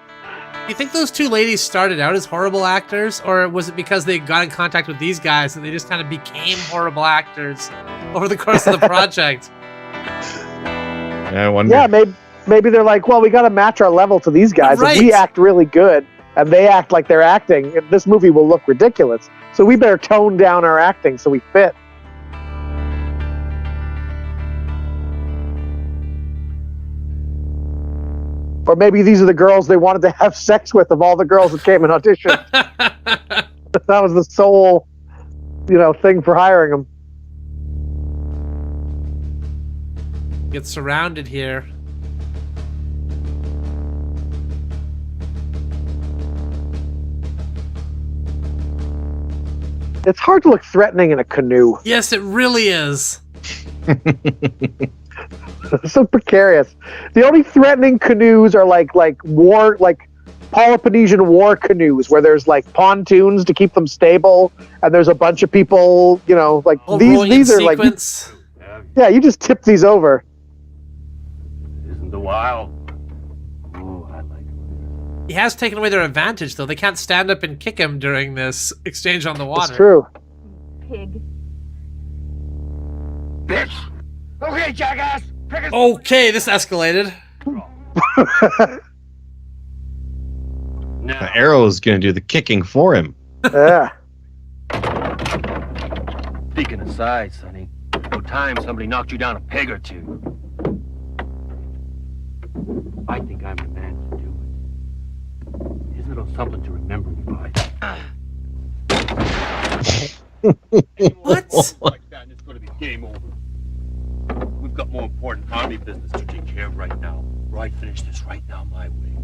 Speaker 1: You think those two ladies started out as horrible actors, or was it because they got in contact with these guys and they just kind of became horrible actors over the course of the project?
Speaker 2: Yeah, I wonder.
Speaker 3: Yeah, maybe they're like, well, we got to match our level to these guys.
Speaker 1: Right.
Speaker 3: If we act really good and they act like they're acting, this movie will look ridiculous. So we better tone down our acting so we fit. Or maybe these are the girls they wanted to have sex with of all the girls that came and auditioned. That was the sole, thing for hiring them.
Speaker 1: Get surrounded here.
Speaker 3: It's hard to look threatening in a canoe.
Speaker 1: Yes, it really is.
Speaker 3: So precarious. The only threatening canoes are like Peloponnesian war canoes where there's like pontoons to keep them stable, and there's a bunch of people, these are
Speaker 1: sequence.
Speaker 3: you just tip these over.
Speaker 11: Isn't the wild? Ooh, I like it.
Speaker 1: He has taken away their advantage, though. They can't stand up and kick him during this exchange on the water.
Speaker 3: It's true.
Speaker 10: Pig.
Speaker 12: Bitch! Okay, jackass!
Speaker 1: Okay, this escalated.
Speaker 2: The Arrow's going to do the kicking for him.
Speaker 3: Yeah.
Speaker 13: Speaking of size, Sonny, no time somebody knocked you down a peg or two. I think I'm the man to do it. Here's a little something to remember me by.
Speaker 1: What?
Speaker 13: Like that, and it's going to be game over. We've got more important army business to take care of right now. Right, finish this right now my way.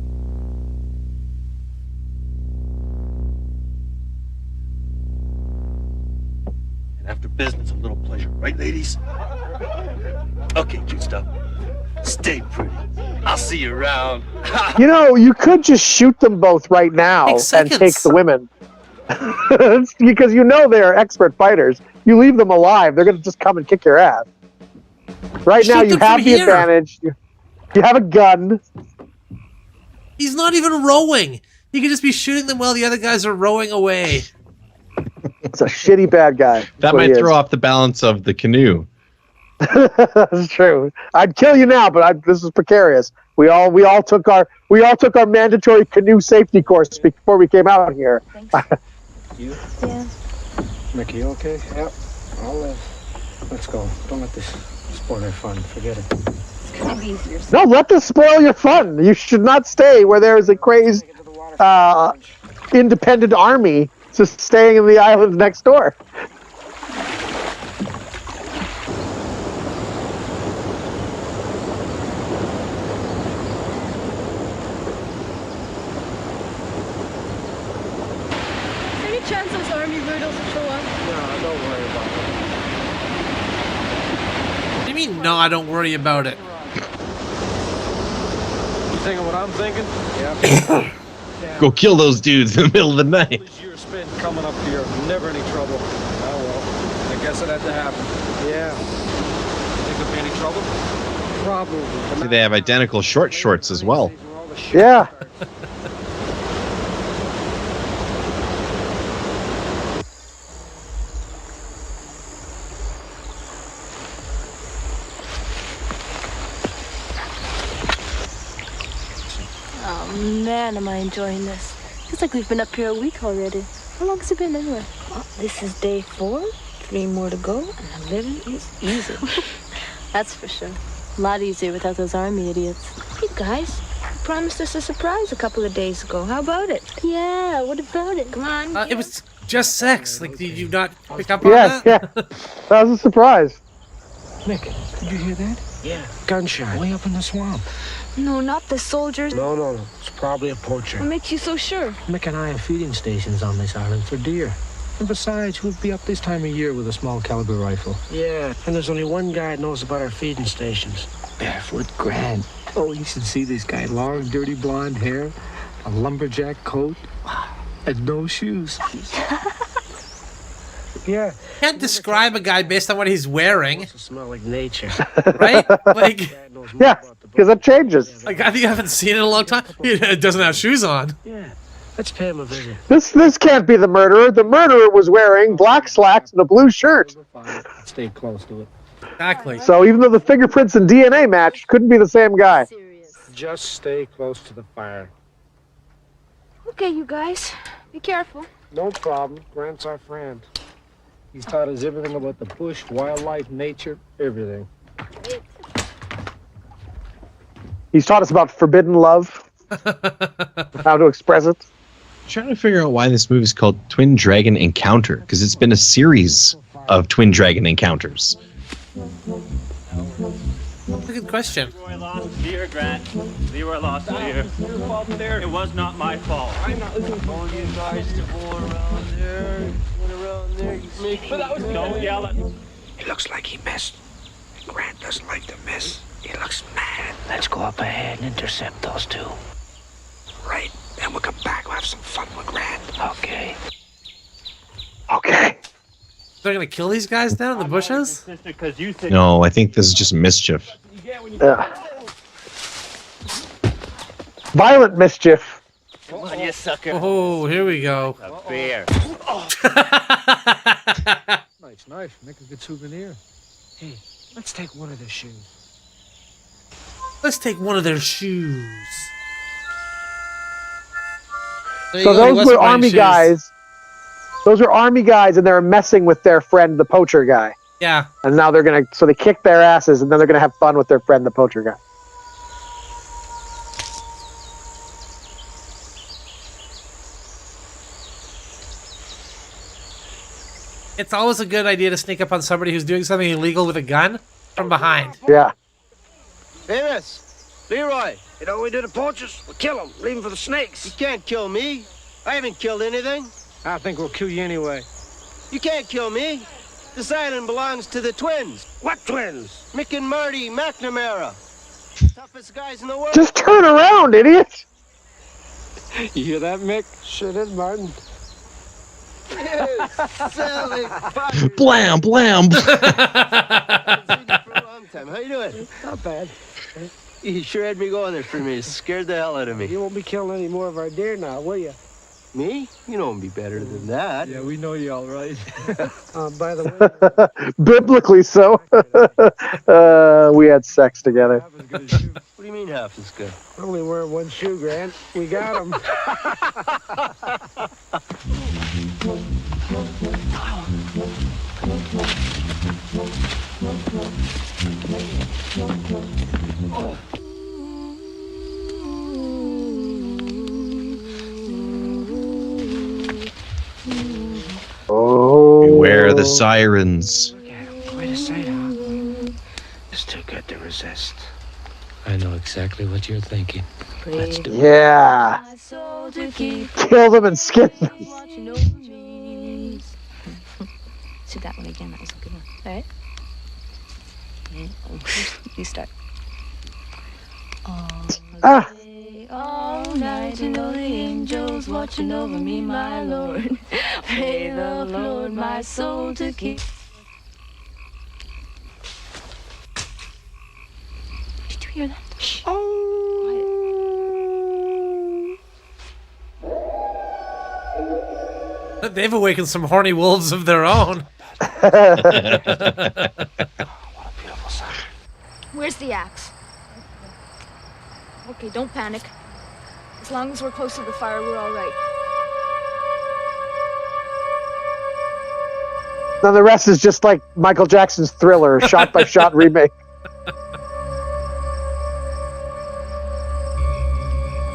Speaker 13: And after business, a little pleasure, right, ladies? Okay, juiced up. Stay pretty. I'll see you around.
Speaker 3: You could just shoot them both right now and take the women. Because they're expert fighters. You leave them alive, they're going to just come and kick your ass. Right now, you have the advantage. You have a gun.
Speaker 1: He's not even rowing. He could just be shooting them while the other guys are rowing away.
Speaker 3: It's a shitty bad guy.
Speaker 2: That might throw off the balance of the canoe.
Speaker 3: That's true. I'd kill you now, but this is precarious. We all took our mandatory canoe safety course before we came out here.
Speaker 12: You?
Speaker 9: Yeah.
Speaker 12: Mickey, you okay? Yep. Let's go. Don't let this spoil our fun. Forget it.
Speaker 10: It's gonna be easier.
Speaker 3: No, let this spoil your fun. You should not stay where there is a crazed independent army just staying in the islands next door.
Speaker 10: Any chance those army weirdos will show up?
Speaker 12: No, don't worry about it.
Speaker 1: do you mean, no, don't worry about it?
Speaker 12: You thinking what I'm thinking? Yeah.
Speaker 2: Go kill those dudes in the middle of the night.
Speaker 12: All these years spent coming up here, never any trouble. Oh well, I guess it had to happen. Yeah. Think there'll be any trouble? Probably.
Speaker 2: See, they have identical short shorts as well.
Speaker 3: Yeah.
Speaker 8: Oh man, am I enjoying this. Feels like we've been up here a week already. How long has it been anyway?
Speaker 10: Well, this is day 4, 3 more to go, and the living is easy.
Speaker 8: That's for sure. A lot easier without those army idiots.
Speaker 10: Hey guys, you promised us a surprise a couple of days ago. How about it?
Speaker 8: Yeah, what about it?
Speaker 10: Come on.
Speaker 1: It was just sex. Like, did you not pick up on that?
Speaker 3: Yeah. That was a surprise.
Speaker 12: Nick, did you hear that? Yeah. Gunshot. Way up in the swamp.
Speaker 10: No, not the soldiers.
Speaker 12: No. It's probably a poacher.
Speaker 10: What makes you so sure?
Speaker 12: Mick and I have feeding stations on this island for deer. And besides, who'd be up this time of year with a small caliber rifle? Yeah, and there's only one guy that knows about our feeding stations. Barefoot Grant. Oh, you should see this guy. Long, dirty blonde hair, a lumberjack coat, and no shoes. Yeah.
Speaker 1: You can't describe a guy based on what he's wearing.
Speaker 12: It smell like nature.
Speaker 1: Right? Like,
Speaker 3: Yeah, because it changes.
Speaker 1: like, I think I haven't seen it in a long time. He doesn't have shoes on.
Speaker 12: Yeah. Let's pay him a visit.
Speaker 3: This can't be the murderer. The murderer was wearing black slacks and a blue shirt.
Speaker 12: Stay close to it.
Speaker 1: Exactly.
Speaker 3: So even though the fingerprints and DNA matched, couldn't be the same guy.
Speaker 12: Just stay close to the fire.
Speaker 10: Okay, you guys, be careful.
Speaker 12: No problem. Grant's our friend. He's taught us everything about the bush, wildlife, nature, everything.
Speaker 3: He's taught us about forbidden love, how to express it.
Speaker 2: I'm trying to figure out why this movie is called Twin Dragon Encounter, because it's been a series of Twin Dragon encounters.
Speaker 1: That's a good question.
Speaker 14: We lost deer, Grant. We were lost deer. Your fault there. It was not my fault. I'm not listening to all you guys to go around there. Don't yell at me.
Speaker 13: It looks like he missed. Grant doesn't like to miss. He looks mad. Let's go up ahead and intercept those two. Right. Then we'll come back. We'll have some fun with Grant. Okay.
Speaker 3: Okay.
Speaker 1: They're gonna kill these guys down in the bushes?
Speaker 2: No, I think this is just mischief.
Speaker 3: Violent mischief.
Speaker 14: Come on, you sucker.
Speaker 1: Oh, here we go.
Speaker 14: A bear.
Speaker 12: Nice knife. Make a good souvenir. Hey, let's take one of their shoes.
Speaker 1: Let's take one of their shoes. There you
Speaker 3: So
Speaker 1: go, he
Speaker 3: those
Speaker 1: was
Speaker 3: were
Speaker 1: wearing
Speaker 3: army
Speaker 1: shoes.
Speaker 3: guys. Those were army guys, and they were messing with their friend, the poacher guy.
Speaker 1: Yeah.
Speaker 3: And now they're gonna, so they kick their asses, and then they're gonna have fun with their friend, the poacher guy.
Speaker 1: It's always a good idea to sneak up on somebody who's doing something illegal with a gun from behind.
Speaker 3: Yeah.
Speaker 15: Famous, Leroy. You know what we do to poachers? We kill them, leave them for the snakes. You can't kill me. I haven't killed anything.
Speaker 12: I think we'll kill you anyway.
Speaker 15: You can't kill me. This island belongs to the twins. What twins? Mick and Marty McNamara. Toughest guys in the world.
Speaker 3: Just turn around, idiot!
Speaker 12: You hear that, Mick?
Speaker 15: Shit is, Martin. Silly
Speaker 2: Blam, blam.
Speaker 15: How you doing?
Speaker 12: Not bad.
Speaker 15: You sure had me going there for me. It scared the hell out of me.
Speaker 12: You won't be killing any more of our deer now, will you?
Speaker 15: Me? You know me better than that.
Speaker 12: Yeah, we know you all right. By the way,
Speaker 3: Biblically so. We had sex together.
Speaker 15: What do you mean half as good?
Speaker 12: only wearing one shoe, Grant. We got him.
Speaker 3: Oh.
Speaker 2: Beware the sirens.
Speaker 13: Wait a second. It's too good to resist. I know exactly what you're thinking. Let's do it.
Speaker 3: Yeah. Kill them and skin them.
Speaker 10: See that one again. That was a good one. All right. You start.
Speaker 3: Ah.
Speaker 8: All night, you know the angels watching over me, my Lord. Pray the Lord my soul to keep. Did you hear that? Shh.
Speaker 1: They've awakened some horny wolves of their own.
Speaker 10: Where's the axe? Okay, don't panic. As long as we're close to the fire, we're all right.
Speaker 3: Then the rest is just like Michael Jackson's Thriller, shot-by-shot remake.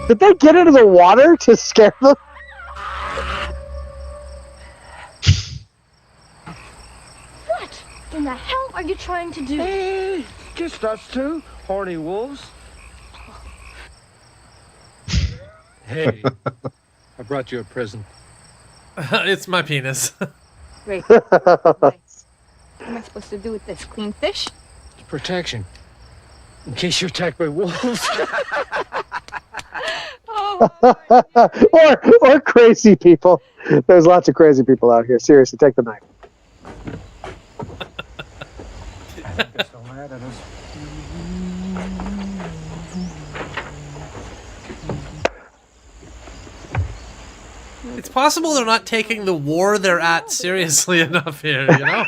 Speaker 3: Did they get into the water to scare them?
Speaker 10: What in the hell are you trying to do?
Speaker 12: Hey, just us two, horny wolves. Hey, I brought you a present.
Speaker 1: It's my penis.
Speaker 10: Great. What am I supposed to do with this? Clean fish?
Speaker 12: It's protection. In case you're attacked by wolves.
Speaker 3: or crazy people. There's lots of crazy people out here. Seriously, take the knife.
Speaker 12: I think they're so mad at us.
Speaker 1: It's possible they're not taking the war they're at seriously enough here, you know?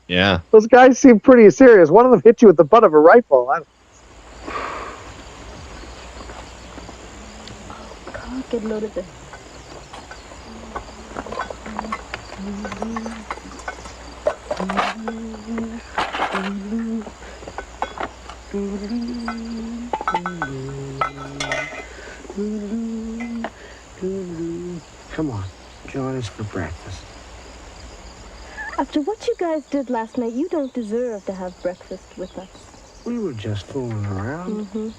Speaker 3: Yeah. Those guys seem pretty serious. One of them hit you with the butt of a rifle.
Speaker 8: God, get a load of this.
Speaker 12: Come on, join us for breakfast.
Speaker 8: After what you guys did last night, you don't deserve to have breakfast with us.
Speaker 12: We were just fooling around.
Speaker 8: Mm-hmm.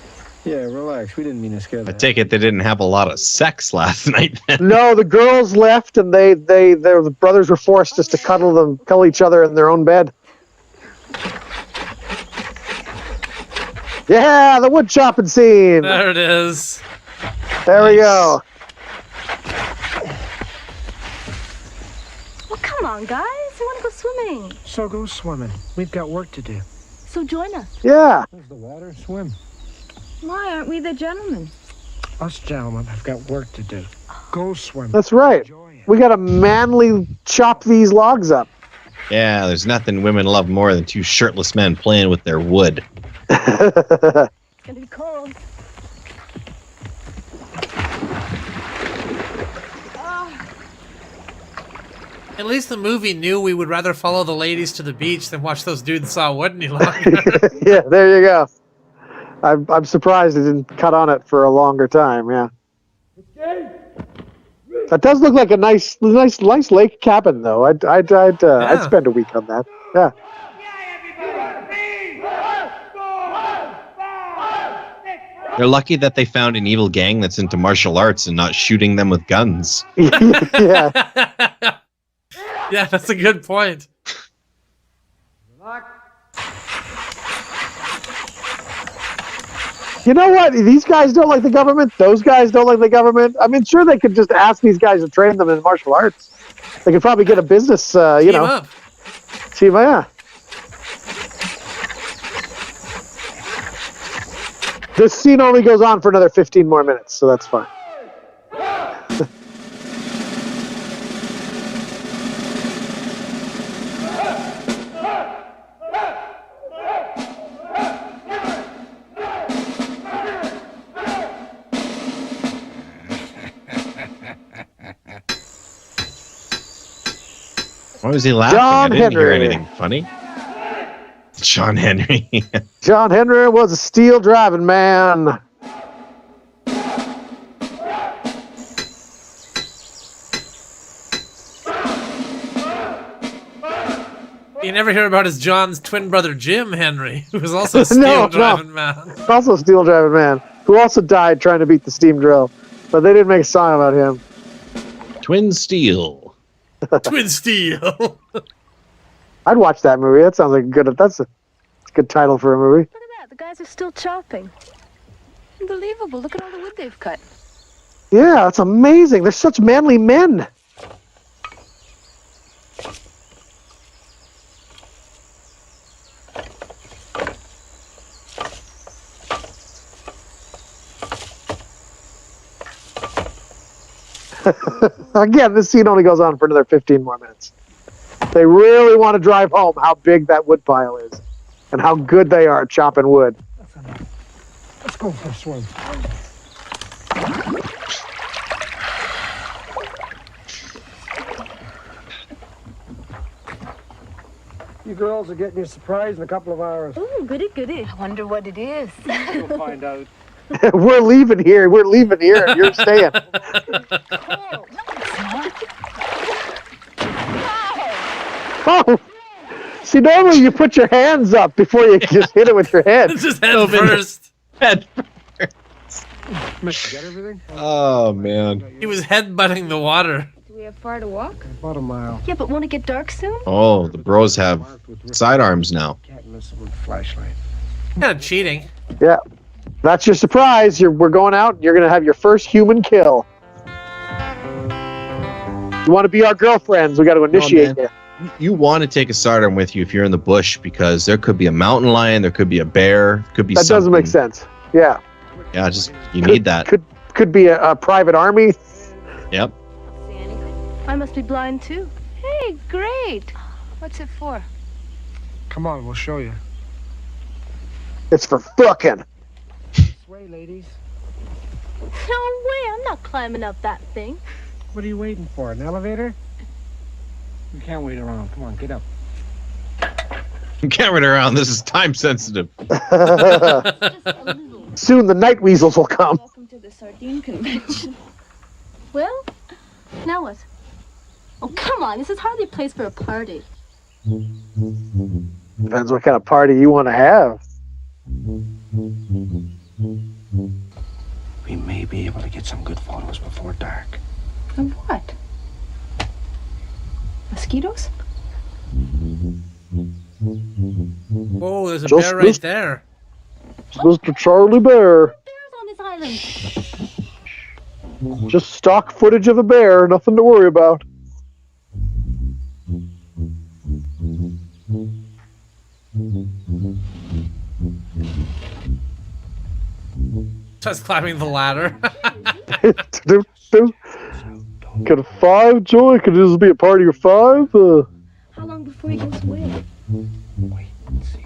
Speaker 12: Yeah, relax. We didn't mean to scare
Speaker 2: I take it they didn't have a lot of sex last night then.
Speaker 3: No, the girls left, and the brothers were forced just to cuddle each other in their own bed. Yeah, the wood chopping scene.
Speaker 1: There it is.
Speaker 3: There we go.
Speaker 8: Well, come on, guys. I want to go swimming.
Speaker 12: So go swimming. We've got work to do.
Speaker 8: So join us.
Speaker 3: Yeah.
Speaker 12: There's the water. Swim.
Speaker 10: Why aren't we the gentlemen?
Speaker 12: Us gentlemen have got work to do. Go swim.
Speaker 3: That's right. We got to manly chop these logs up.
Speaker 2: Yeah, there's nothing women love more than two shirtless men playing with their wood.
Speaker 8: It's gonna be cold.
Speaker 1: At least the movie knew we would rather follow the ladies to the beach than watch those dudes saw wood any longer.
Speaker 3: Yeah, there you go. I'm surprised it didn't cut on it for a longer time. Yeah. That does look like a nice lake cabin, though. I'd spend a week on that. Yeah.
Speaker 2: They're lucky that they found an evil gang that's into martial arts and not shooting them with guns.
Speaker 3: Yeah.
Speaker 1: Yeah, that's a good point.
Speaker 3: You know what? These guys don't like the government. Those guys don't like the government. I mean, sure, they could just ask these guys to train them in martial arts. They could probably get a business,
Speaker 1: Team up.
Speaker 3: Team, yeah. This scene only goes on for another 15 more minutes, so that's fine.
Speaker 2: Why was he laughing?
Speaker 3: John
Speaker 2: I didn't hear
Speaker 3: Henry.
Speaker 2: anything funny. John Henry.
Speaker 3: John Henry was a steel driving man.
Speaker 1: You never hear about his John's twin brother Jim Henry, who was also a steel driving man.
Speaker 3: Also a steel driving man, who also died trying to beat the steam drill. But they didn't make a song about him.
Speaker 2: Twin Steel.
Speaker 1: Twin Steel.
Speaker 3: I'd watch that movie. That sounds like a good. It's a good title for a movie.
Speaker 10: Look at that. The guys are still chopping. Unbelievable. Look at all the wood they've cut.
Speaker 3: Yeah, that's amazing. They're such manly men. Again, this scene only goes on for another 15 more minutes. They really want to drive home how big that wood pile is and how good they are at chopping wood.
Speaker 12: Let's go for a swim. You girls are getting your surprise in a couple of hours.
Speaker 10: Ooh, goody, goody. I wonder what it is.
Speaker 12: You'll find out.
Speaker 3: We're leaving here. We're leaving here, and you're staying. Oh, see, normally you put your hands up before you just hit it with your head.
Speaker 1: Just head first.
Speaker 2: Head
Speaker 12: first. Miss, you got everything?
Speaker 2: Oh, man.
Speaker 1: He was headbutting the water.
Speaker 10: Do we have far to walk?
Speaker 12: About a mile.
Speaker 10: Yeah, but won't it get dark soon?
Speaker 2: Oh, the bros have sidearms now.
Speaker 12: Can't miss it with flashlight.
Speaker 1: Kind of cheating.
Speaker 3: Yeah, that's your surprise. We're going out, and you're going to have your first human kill. You want to be our girlfriends, we got to initiate you.
Speaker 2: You want to take a sidearm with you if you're in the bush because there could be a mountain lion, there could be a bear, could be
Speaker 3: that
Speaker 2: something.
Speaker 3: doesn't make sense. Yeah.
Speaker 2: Yeah, just you need that.
Speaker 3: Could be a private army.
Speaker 2: Yep.
Speaker 10: I must be blind too. Hey, great. What's it for?
Speaker 12: Come on, we'll show you.
Speaker 3: It's for fucking.
Speaker 12: This way, ladies.
Speaker 9: No way, I'm not climbing up that thing.
Speaker 12: What are you waiting for? An elevator? You can't wait around. Come on, get up.
Speaker 2: You can't run around. This is time sensitive.
Speaker 3: Soon the night weasels will come.
Speaker 10: Welcome to the sardine convention.
Speaker 9: Well, now what? Oh, come on, this is hardly a place for a party.
Speaker 3: Depends what kind of party you want to have.
Speaker 13: We may be able to get some good photos before dark.
Speaker 10: Of what? Mosquitoes?
Speaker 1: Whoa, there's a bear right there.
Speaker 3: Mr. Charlie Bear.
Speaker 9: Bears on this island.
Speaker 3: Just stock footage of a bear, nothing to worry about.
Speaker 1: Just climbing the ladder.
Speaker 3: Could a 5 joy? Could this be a party of 5?
Speaker 10: How long before he goes away?
Speaker 13: Wait and see.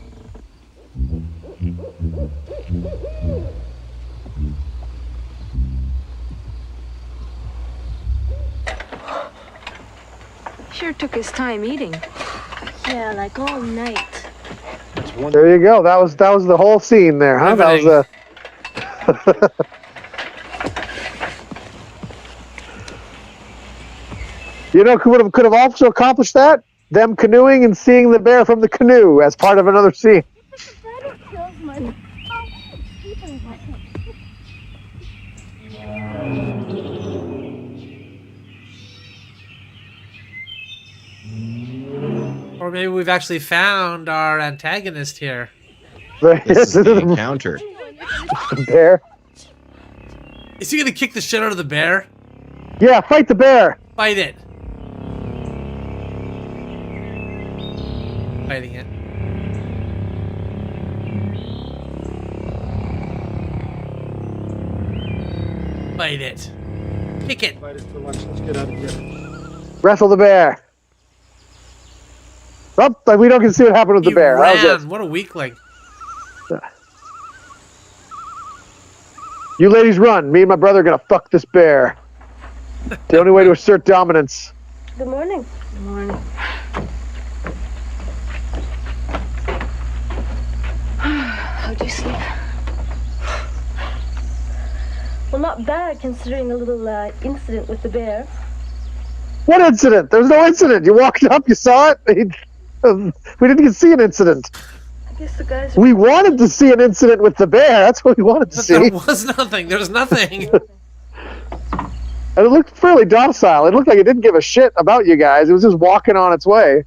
Speaker 10: Sure took his time eating.
Speaker 9: Yeah, like all night.
Speaker 3: There you go. That was the whole scene there, huh? That was You know, could have also accomplished that? Them canoeing and seeing the bear from the canoe as part of another scene.
Speaker 9: That kills my...
Speaker 1: Or maybe we've actually found our antagonist here.
Speaker 2: This is the encounter.
Speaker 3: The bear.
Speaker 1: Is he gonna kick the shit out of the bear?
Speaker 3: Yeah, fight the bear.
Speaker 1: Fight it. Fighting it. Fight it. Kick it.
Speaker 12: Fight it for lunch. Let's get out of here.
Speaker 3: Wrestle the bear. Oh, we don't get to see what happened with the
Speaker 1: He
Speaker 3: bear. How's
Speaker 1: ran.
Speaker 3: this?
Speaker 1: What a weakling.
Speaker 3: You ladies run. Me and my brother are going to fuck this bear. The only way to assert dominance.
Speaker 9: Good morning.
Speaker 10: Good morning. How'd you sleep?
Speaker 9: Well, not bad considering a little incident with the bear.
Speaker 3: What incident? There's no incident. You walked up, you saw it. We didn't even see an incident.
Speaker 10: I guess the guys...
Speaker 3: We wanted to see an incident with the bear. That's what we wanted to
Speaker 1: But
Speaker 3: see.
Speaker 1: there was nothing. There was nothing.
Speaker 3: And it looked fairly docile. It looked like it didn't give a shit about you guys. It was just walking on its way.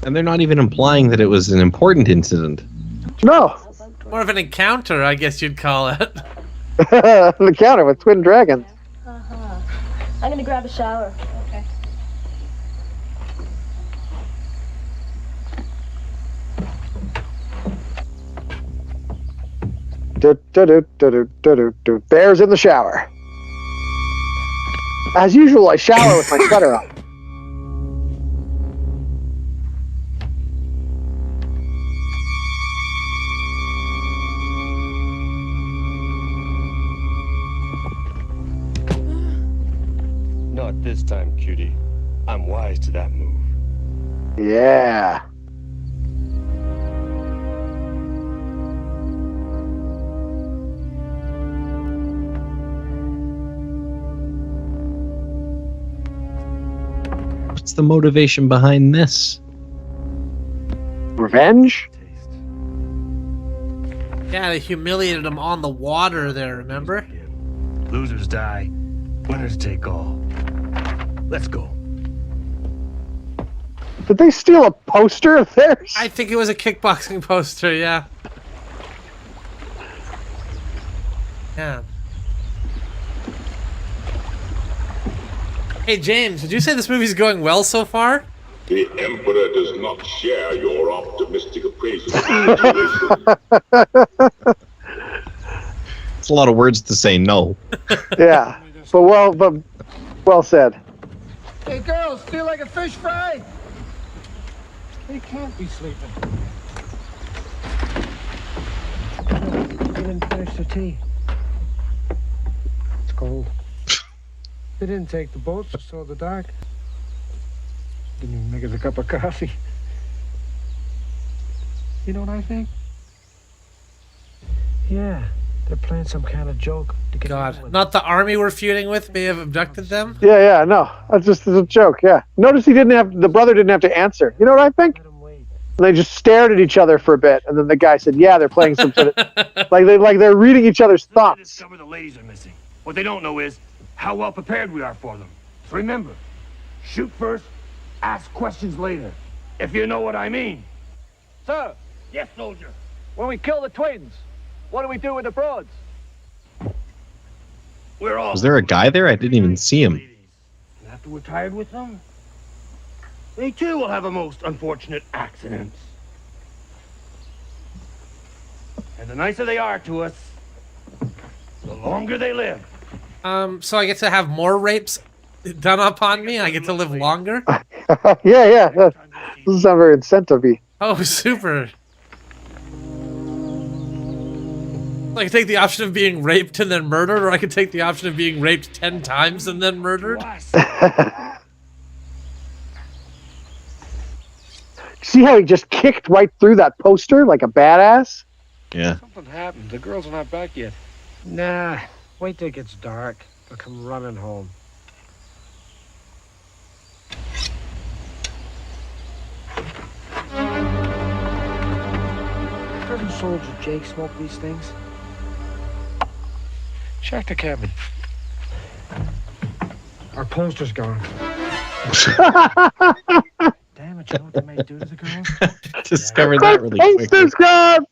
Speaker 2: And they're not even implying that it was an important incident.
Speaker 3: No.
Speaker 1: More of an encounter, I guess you'd call it.
Speaker 3: An encounter with twin dragons.
Speaker 8: Uh-huh. I'm gonna grab a shower. Okay.
Speaker 3: Bears in the shower. As usual, I shower with my sweater on.
Speaker 13: Not this time, cutie. I'm wise to that move.
Speaker 3: Yeah.
Speaker 2: What's the motivation behind this?
Speaker 3: Revenge?
Speaker 1: Yeah, they humiliated him on the water there, remember?
Speaker 13: Losers die. Winners take all. Let's go.
Speaker 3: Did they steal a poster of theirs?
Speaker 1: I think it was a kickboxing poster, yeah. Yeah. Hey, James, did you say this movie's going well so far?
Speaker 4: The Emperor does not share your optimistic appraisal of the situation.
Speaker 2: It's a lot of words to say no.
Speaker 3: Yeah, but well said.
Speaker 15: Hey, girls, feel like a fish fry? They can't be sleeping.
Speaker 12: They didn't finish the tea. It's cold. They didn't take the boats to so the dark. Didn't even make us a cup of coffee. You know what I think? Yeah, they're playing some kind of joke to get
Speaker 1: God, not the army we're feuding with may have abducted them?
Speaker 3: Yeah, no. That's just a joke, yeah. Notice the brother didn't have to answer. You know what I think? They just stared at each other for a bit, and then the guy said, yeah, they're playing some sort of... like they're reading each other's thoughts.
Speaker 13: Discover the ladies are missing. What they don't know is how well prepared we are for them. So remember, shoot first, ask questions later. If you know what I mean.
Speaker 15: Sir.
Speaker 13: Yes, soldier.
Speaker 15: When we kill the twins, what do we do with the broads?
Speaker 13: We're all...
Speaker 2: Was there a guy there? I didn't even see him.
Speaker 13: And after we're tired with them, they too will have a most unfortunate accident. And the nicer they are to us, the longer they live.
Speaker 1: So I get to have more rapes done upon me? I get to live longer?
Speaker 3: yeah. This is very incentive-y.
Speaker 1: Oh, super. I can take the option of being raped and then murdered, or I can take the option of being raped 10 times and then murdered.
Speaker 3: See how he just kicked right through that poster like a badass?
Speaker 2: Yeah.
Speaker 12: Something happened. The girls are not back yet. Nah, wait till it gets dark. They'll come running home. Doesn't Soldier Jake smoke these things? Check the cabin. Our poster's gone. Damn it, you know what they may do to the girls?
Speaker 2: Discovered that really quickly.
Speaker 3: Poster's gone!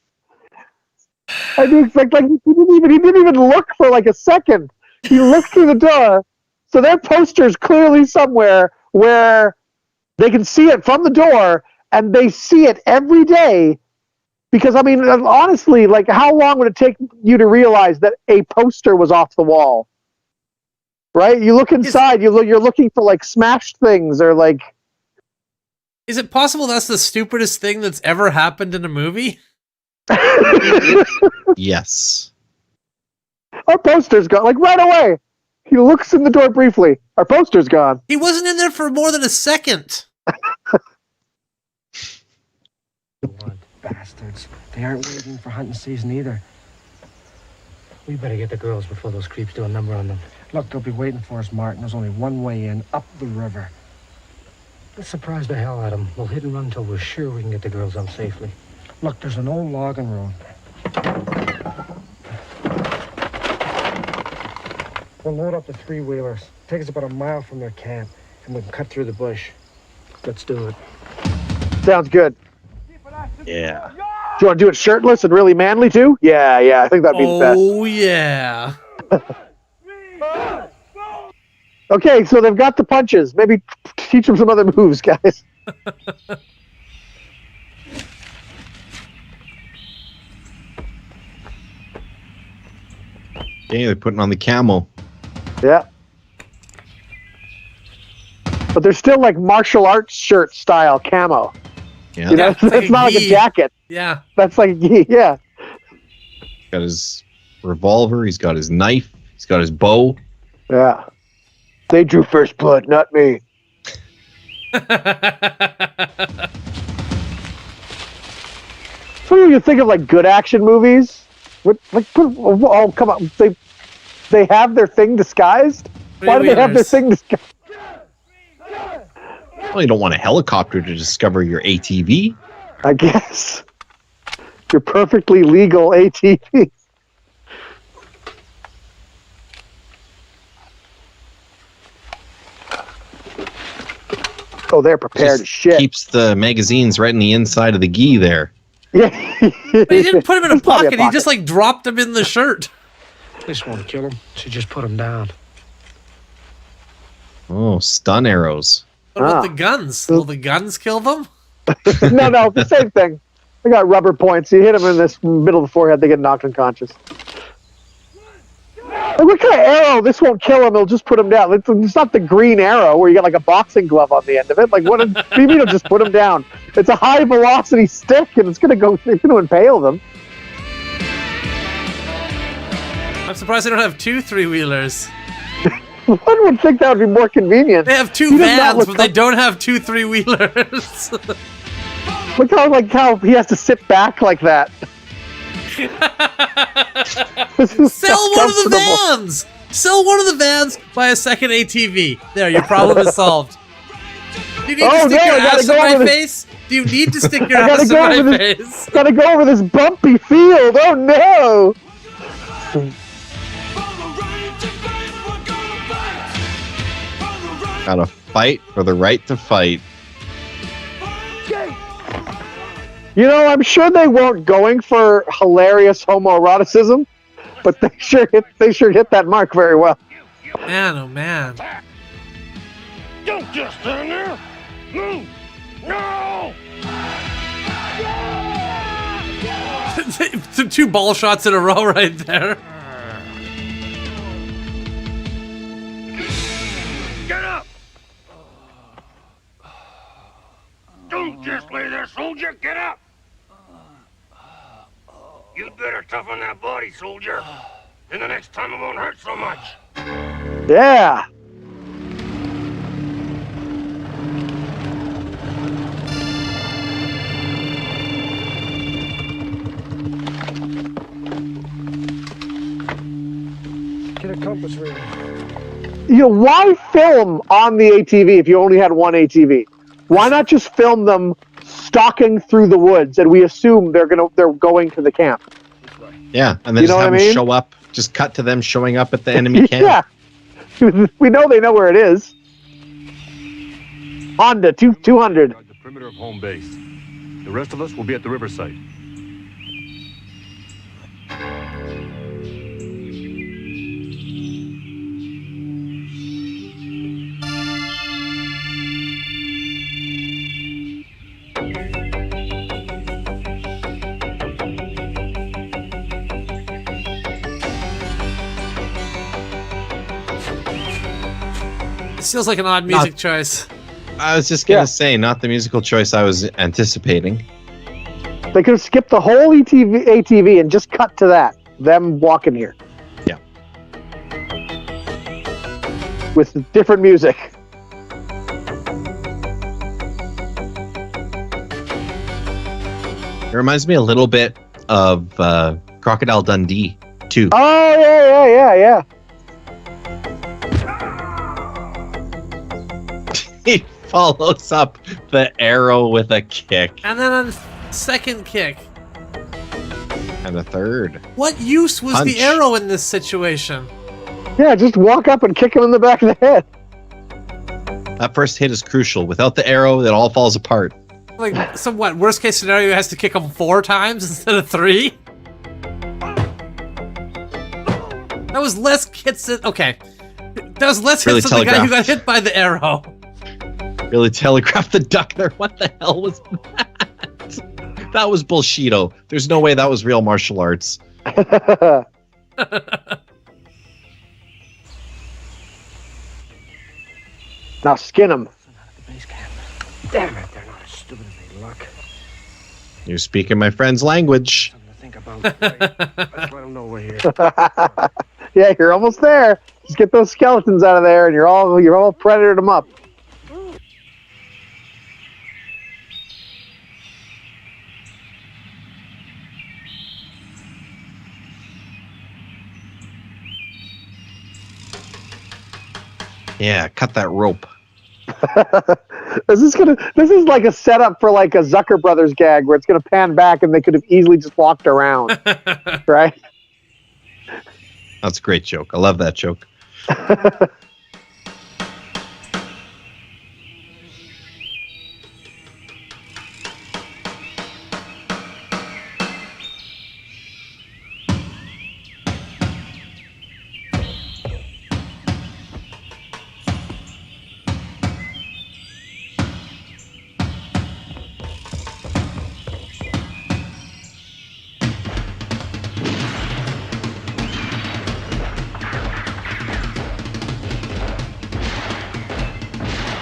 Speaker 3: I do expect, like, he didn't even look for like a second. He looked through the door, so their poster's clearly somewhere where they can see it from the door, and they see it every day. Because, I mean, honestly, like, how long would it take you to realize that a poster was off the wall? Right? You look inside, you're looking for, like, smashed things or, like...
Speaker 1: Is it possible that's the stupidest thing that's ever happened in a movie?
Speaker 2: Yes.
Speaker 3: Our poster's gone. Like, right away. He looks in the door briefly. Our poster's gone.
Speaker 1: He wasn't in there for more than a second.
Speaker 12: Bastards. They aren't waiting for hunting season either. We better get the girls before those creeps do a number on them. Look, they'll be waiting for us, Martin. There's only one way in, up the river. Let's surprise the hell out of them. We'll hit and run until we're sure we can get the girls out safely. Look, there's an old logging road. We'll load up the three-wheelers. Take us about a mile from their camp, and we can cut through the bush. Let's do it.
Speaker 3: Sounds good.
Speaker 2: Yeah.
Speaker 3: you want to do it shirtless and really manly too? Yeah, I think that'd be the best.
Speaker 1: Oh, yeah.
Speaker 3: Okay, so they've got the punches. Maybe teach them some other moves, guys.
Speaker 2: Yeah, they're putting on the camo.
Speaker 3: Yeah. But they're still like martial arts shirt style camo.
Speaker 2: Yeah.
Speaker 3: You know, it's not like a jacket.
Speaker 1: Yeah.
Speaker 3: That's like a gi, yeah.
Speaker 2: Got his revolver. He's got his knife. He's got his bow.
Speaker 3: Yeah. They drew first blood, not me. So when you think of like good action movies, oh come on, they have their thing disguised. Why do they have their thing disguised?
Speaker 2: Well, you don't want a helicopter to discover your ATV.
Speaker 3: I guess your perfectly legal ATV. Oh, they're prepared as shit.
Speaker 2: Keeps the magazines right in the inside of the gi there.
Speaker 3: Yeah.
Speaker 1: But he didn't put him in a pocket. He just like dropped him in the shirt.
Speaker 12: Police won't kill him. She just put him down.
Speaker 2: Oh, stun arrows.
Speaker 1: What about the guns? Will the guns kill them?
Speaker 3: No, the same thing. They got rubber points. You hit them in this middle of the forehead, they get knocked unconscious. Like, what kind of arrow? This won't kill him. It'll just put him down. It's not the green arrow where you got like a boxing glove on the end of it. Like, what? What do you mean it'll just put him down? It's a high velocity stick, and it's gonna impale them.
Speaker 1: I'm surprised they don't have 2 3-wheelers.
Speaker 3: One would think that would be more convenient.
Speaker 1: They have 2 vans, but they don't have 2 3-wheelers.
Speaker 3: Look how he has to sit back like that.
Speaker 1: Sell one of the vans! Sell one of the vans, buy a second ATV. There, your problem is solved. Do you need to stick your ass in my face? Do you need to stick your ass in my face?
Speaker 3: Gotta go over this bumpy field. Oh no!
Speaker 2: Gotta fight for the right to fight.
Speaker 3: You know, I'm sure they weren't going for hilarious homoeroticism, but they sure hit that mark very well.
Speaker 1: Man, oh man.
Speaker 7: Don't just stand there. Move. No.
Speaker 1: 2 ball shots in a row right there.
Speaker 7: Get up. Don't just lay there, soldier. Get up. You'd better toughen that body, soldier. Then the next time it won't hurt so much.
Speaker 3: Yeah.
Speaker 12: Get a compass reader.
Speaker 3: You know, why film on the ATV if you only had one ATV? Why not just film them stalking through the woods and we assume they're going to the camp?
Speaker 2: Yeah, and then just have them show up. Just cut to them showing up at the enemy camp.
Speaker 3: Yeah, we know they know where it is. Honda 200.
Speaker 16: The perimeter of home base. The rest of us will be at the riverside.
Speaker 1: This feels like an odd music choice.
Speaker 2: I was just gonna say, not the musical choice I was anticipating.
Speaker 3: They could have skipped the whole ATV and just cut to that. Them walking here.
Speaker 2: Yeah.
Speaker 3: With different music.
Speaker 2: It reminds me a little bit of Crocodile Dundee, too.
Speaker 3: Oh, yeah.
Speaker 2: He follows up the arrow with a kick.
Speaker 1: And then a second kick.
Speaker 2: And a third.
Speaker 1: What use was the arrow in this situation?
Speaker 3: Yeah, just walk up and kick him in the back of the head.
Speaker 2: That first hit is crucial. Without the arrow, it all falls apart.
Speaker 1: Like, so what? Worst case scenario has to kick him 4 times instead of 3? That was less hits than... Okay. That was less hits than the guy who got hit by the arrow.
Speaker 2: Really telegraphed the duck there. What the hell was that? That was bullshito. There's no way that was real martial arts.
Speaker 3: Now skin him.
Speaker 12: Damn it, they're not as stupid as they look.
Speaker 2: You're speaking my friend's language.
Speaker 12: Think about it. Let's let them know we're here.
Speaker 3: Yeah, you're almost there. Just get those skeletons out of there, and you're all predated them up.
Speaker 2: Yeah, cut that rope.
Speaker 3: This is like a setup for like a Zucker Brothers gag where it's gonna pan back and they could have easily just walked around. Right?
Speaker 2: That's a great joke. I love that joke.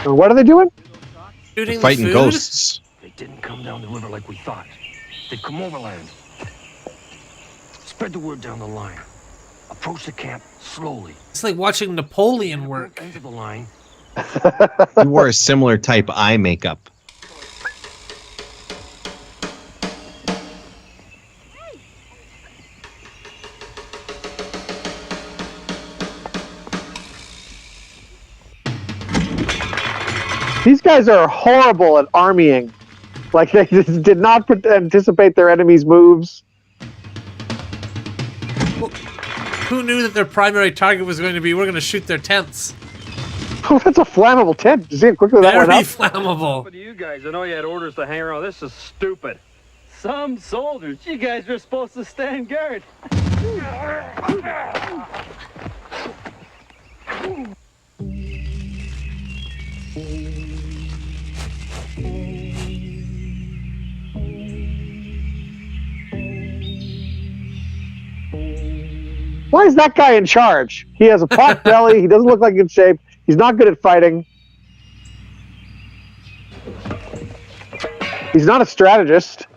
Speaker 3: What are they doing?
Speaker 1: Shooting
Speaker 2: fighting
Speaker 1: food?
Speaker 2: ghosts.
Speaker 12: They didn't come down the river like we thought. They'd come overland. Spread the word down the line. Approach the camp slowly.
Speaker 1: It's like watching Napoleon work.
Speaker 12: Enter the line.
Speaker 2: You wore a similar type eye makeup.
Speaker 3: These guys are horrible at armying. Like, they just did not anticipate their enemy's moves.
Speaker 1: Well, who knew that their primary target was going to be, we're going to shoot their tents?
Speaker 3: Oh, that's a flammable tent. Did you see how quickly that went
Speaker 1: Very
Speaker 3: up?
Speaker 1: flammable.
Speaker 14: What do you guys? I know you had orders to hang around. This is stupid. Some soldiers. You guys are supposed to stand guard.
Speaker 3: Why is that guy in charge? He has a pot belly. He doesn't look like in shape. He's not good at fighting. He's not a strategist.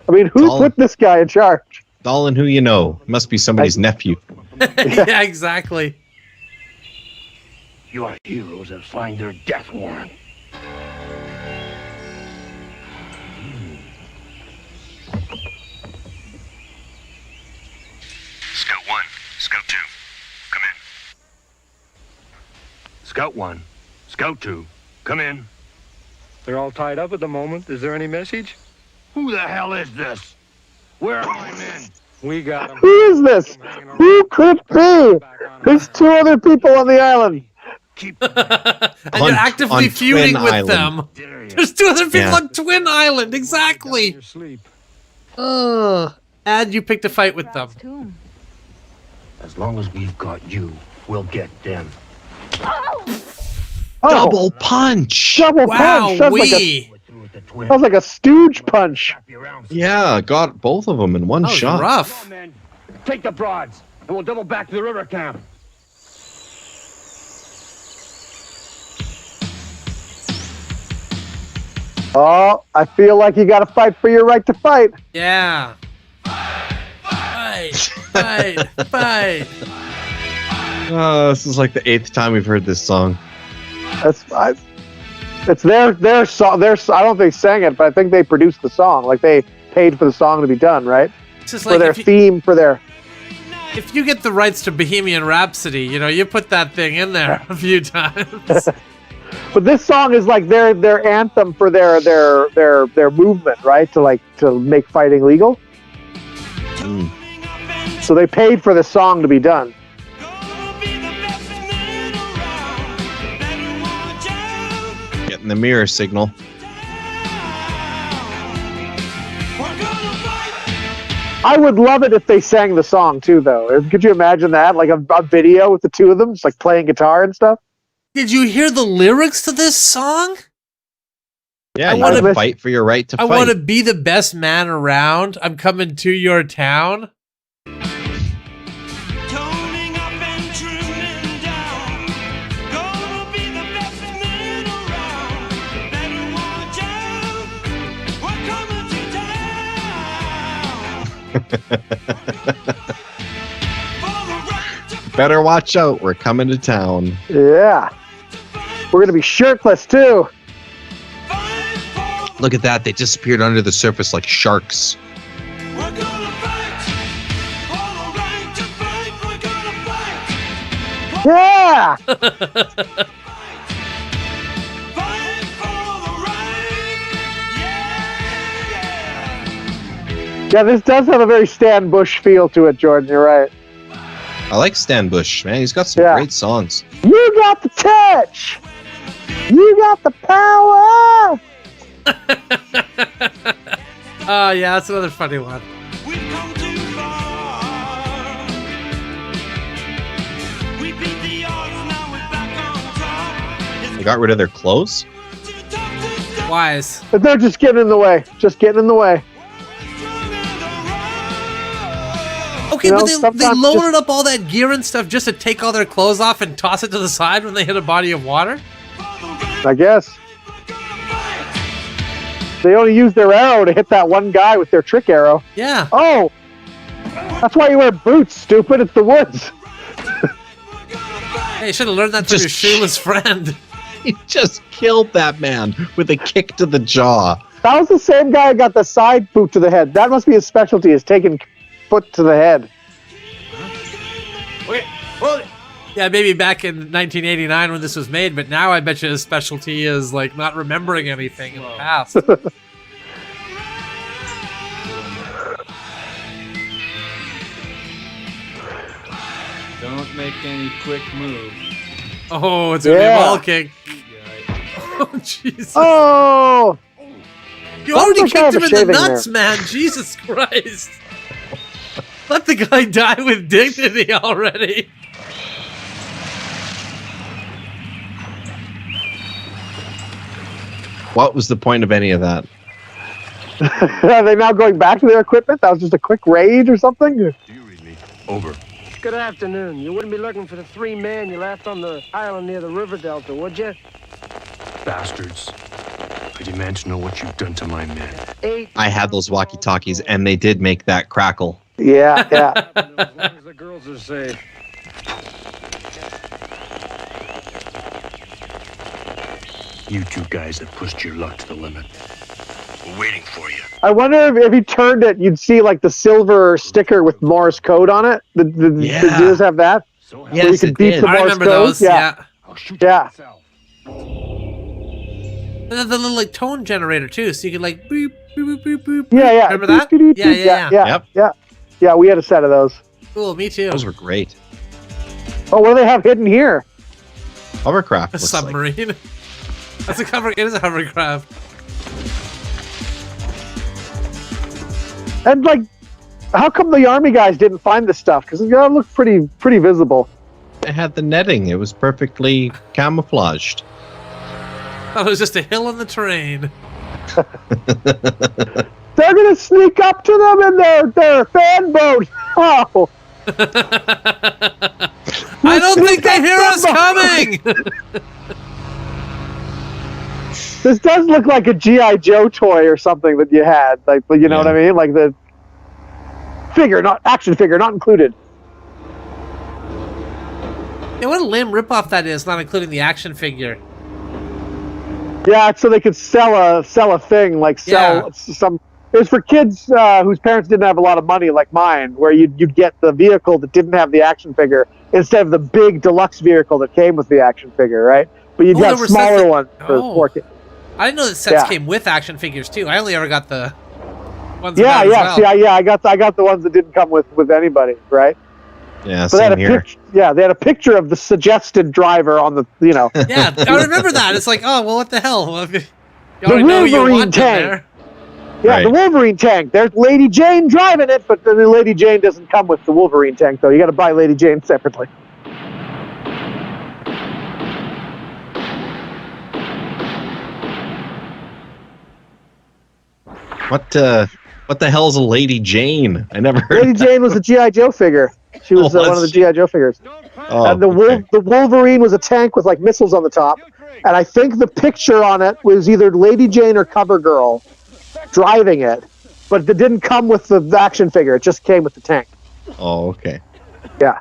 Speaker 3: I mean, who put this guy in charge?
Speaker 2: All in who you know. Must be somebody's nephew.
Speaker 1: Yeah, exactly.
Speaker 12: You are heroes that find their death warrant.
Speaker 16: Scout 1, Scout 2, come in. Scout 1, Scout 2, come in.
Speaker 12: They're all tied up at the moment. Is there any message?
Speaker 16: Who the hell is this? Where are my men?
Speaker 12: We got them.
Speaker 3: Who is this? Who could it be? There's 2 other people on the island.
Speaker 1: And you're actively feuding
Speaker 2: Twin
Speaker 1: with
Speaker 2: Island.
Speaker 1: them. There's 2 other people
Speaker 2: Yeah.
Speaker 1: on Twin Island, exactly. Ugh. And you picked a fight with them.
Speaker 12: As long as we've got you, we'll get them.
Speaker 2: Double punch.
Speaker 3: Double
Speaker 1: Wow,
Speaker 3: punch. Sounds like a stooge punch.
Speaker 2: Yeah, got both of them in one
Speaker 1: That was
Speaker 2: shot.
Speaker 1: rough.
Speaker 12: Take the broads, and we'll double back to the river camp.
Speaker 3: Oh, I feel like you got to fight for your right to fight.
Speaker 1: Yeah. Fight, fight, fight.
Speaker 2: This is like the 8th time we've heard this song.
Speaker 3: It's their song. I don't think they sang it, but I think they produced the song. Like, they paid for the song to be done, right?
Speaker 1: It's just
Speaker 3: For
Speaker 1: like
Speaker 3: their theme, for their...
Speaker 1: if you get the rights to Bohemian Rhapsody, you know, you put that thing in there a few times.
Speaker 3: But this song is like their anthem for their movement, right? To make fighting legal. So they paid for the song to be done.
Speaker 2: Getting the mirror signal.
Speaker 3: I would love it if they sang the song too, though. Could you imagine that? Like a video with the two of them, just like playing guitar and stuff.
Speaker 1: Did you hear the lyrics to this song?
Speaker 2: Yeah, you want to fight for your right to fight.
Speaker 1: I want to be the best man around. I'm coming to your town.
Speaker 2: Better watch out. We're coming to town.
Speaker 3: Yeah. We're going to be shirtless, too.
Speaker 2: Look at that. They disappeared under the surface like sharks.
Speaker 3: Yeah! Yeah, this does have a very Stan Bush feel to it, Jordan. You're right.
Speaker 2: I like Stan Bush, man. He's got some great songs.
Speaker 3: You got the touch. You got the power.
Speaker 1: Oh, yeah, that's another funny one.
Speaker 2: They got rid of their clothes?
Speaker 1: Wise.
Speaker 3: But they're just getting in the way. Just getting in the way.
Speaker 1: Okay, you know, but they loaded up all that gear and stuff just to take all their clothes off and toss it to the side when they hit a body of water?
Speaker 3: I guess. They only used their arrow to hit that one guy with their trick arrow.
Speaker 1: Yeah.
Speaker 3: Oh! That's why you wear boots, stupid. It's the woods.
Speaker 1: Hey, you should have learned that from your shoeless friend.
Speaker 2: He just killed that man with a kick to the jaw.
Speaker 3: That was the same guy who got the side boot to the head. That must be his specialty, is taking foot to the head.
Speaker 1: Okay, well, yeah, maybe back in 1989 when this was made, but now I bet you his specialty is like not remembering anything in the past.
Speaker 17: Don't make any quick moves.
Speaker 1: Oh, it's gonna be a ball kick. Oh, Jesus.
Speaker 3: Oh!
Speaker 1: You already kicked him in the nuts, man. Jesus Christ. Let the guy die with dignity already.
Speaker 2: What was the point of any of that?
Speaker 3: Are they now going back to their equipment? That was just a quick raid or something?
Speaker 16: Do you read me? Over.
Speaker 12: Good afternoon. You wouldn't be looking for the 3 men you left on the island near the river delta, would you?
Speaker 16: Bastards. I demand to know what you've done to my men.
Speaker 2: I had those walkie-talkies, and they did make that crackle.
Speaker 3: Yeah, yeah.
Speaker 12: As long as the girls are safe.
Speaker 16: You two guys have pushed your luck to the limit. We're waiting for you.
Speaker 3: I wonder if he turned it, you'd see like the silver sticker with Morse code on it. Did yours have that?
Speaker 2: Yes,
Speaker 3: you could beat
Speaker 2: did.
Speaker 3: the
Speaker 1: I
Speaker 3: Morse
Speaker 1: remember
Speaker 3: code?
Speaker 1: those, yeah.
Speaker 3: Yeah.
Speaker 1: And then the little like tone generator too, so you could like boop, boop, boop, boop.
Speaker 3: Yeah.
Speaker 1: Remember that? Yeah.
Speaker 2: Yep.
Speaker 3: Yeah, we had a set of those.
Speaker 1: Cool, me too.
Speaker 2: Those were great.
Speaker 3: Oh, what do they have hidden here?
Speaker 2: Hovercraft.
Speaker 1: A submarine. That's a cover. It is a hovercraft.
Speaker 3: And like, how come the army guys didn't find this stuff? Because it looked pretty visible.
Speaker 2: They had the netting. It was perfectly camouflaged.
Speaker 1: Thought it was just a hill on the terrain.
Speaker 3: They're gonna sneak up to them in their fan boat. Oh.
Speaker 1: I don't think they hear us coming.
Speaker 3: This does look like a G.I. Joe toy or something that you had. Like, you know what I mean? Like the action figure, not included.
Speaker 1: Yeah, what a lame ripoff that is, not including the action figure.
Speaker 3: Yeah, so they could sell a thing, like some. It was for kids whose parents didn't have a lot of money, like mine, where you'd get the vehicle that didn't have the action figure instead of the big deluxe vehicle that came with the action figure, right? But you'd have smaller ones for 4 kids.
Speaker 1: I didn't know that sets came with action figures too. I only ever got the ones.
Speaker 3: Yeah.
Speaker 1: as well.
Speaker 3: See, I got the ones that didn't come with anybody, right?
Speaker 2: Yeah,
Speaker 3: so
Speaker 2: same here.
Speaker 3: They had a picture of the suggested driver on the,
Speaker 1: Yeah, I remember that. It's like, oh well, what the hell? You
Speaker 3: the
Speaker 1: already know who you
Speaker 3: Wolverine
Speaker 1: want
Speaker 3: tank.
Speaker 1: there.
Speaker 3: Yeah,
Speaker 2: Right.
Speaker 3: the Wolverine tank. There's Lady Jane driving it, but the Lady Jane doesn't come with the Wolverine tank, though. You got to buy Lady Jane separately.
Speaker 2: What the hell's a Lady Jane? I never heard.
Speaker 3: Lady Jane was a G.I. Joe figure. She was one of the G.I. Joe figures.
Speaker 2: Oh,
Speaker 3: And the Wolverine was a tank with like missiles on the top. And I think the picture on it was either Lady Jane or CoverGirl driving it. But it didn't come with the action figure. It just came with the tank.
Speaker 2: Oh, okay.
Speaker 3: Yeah.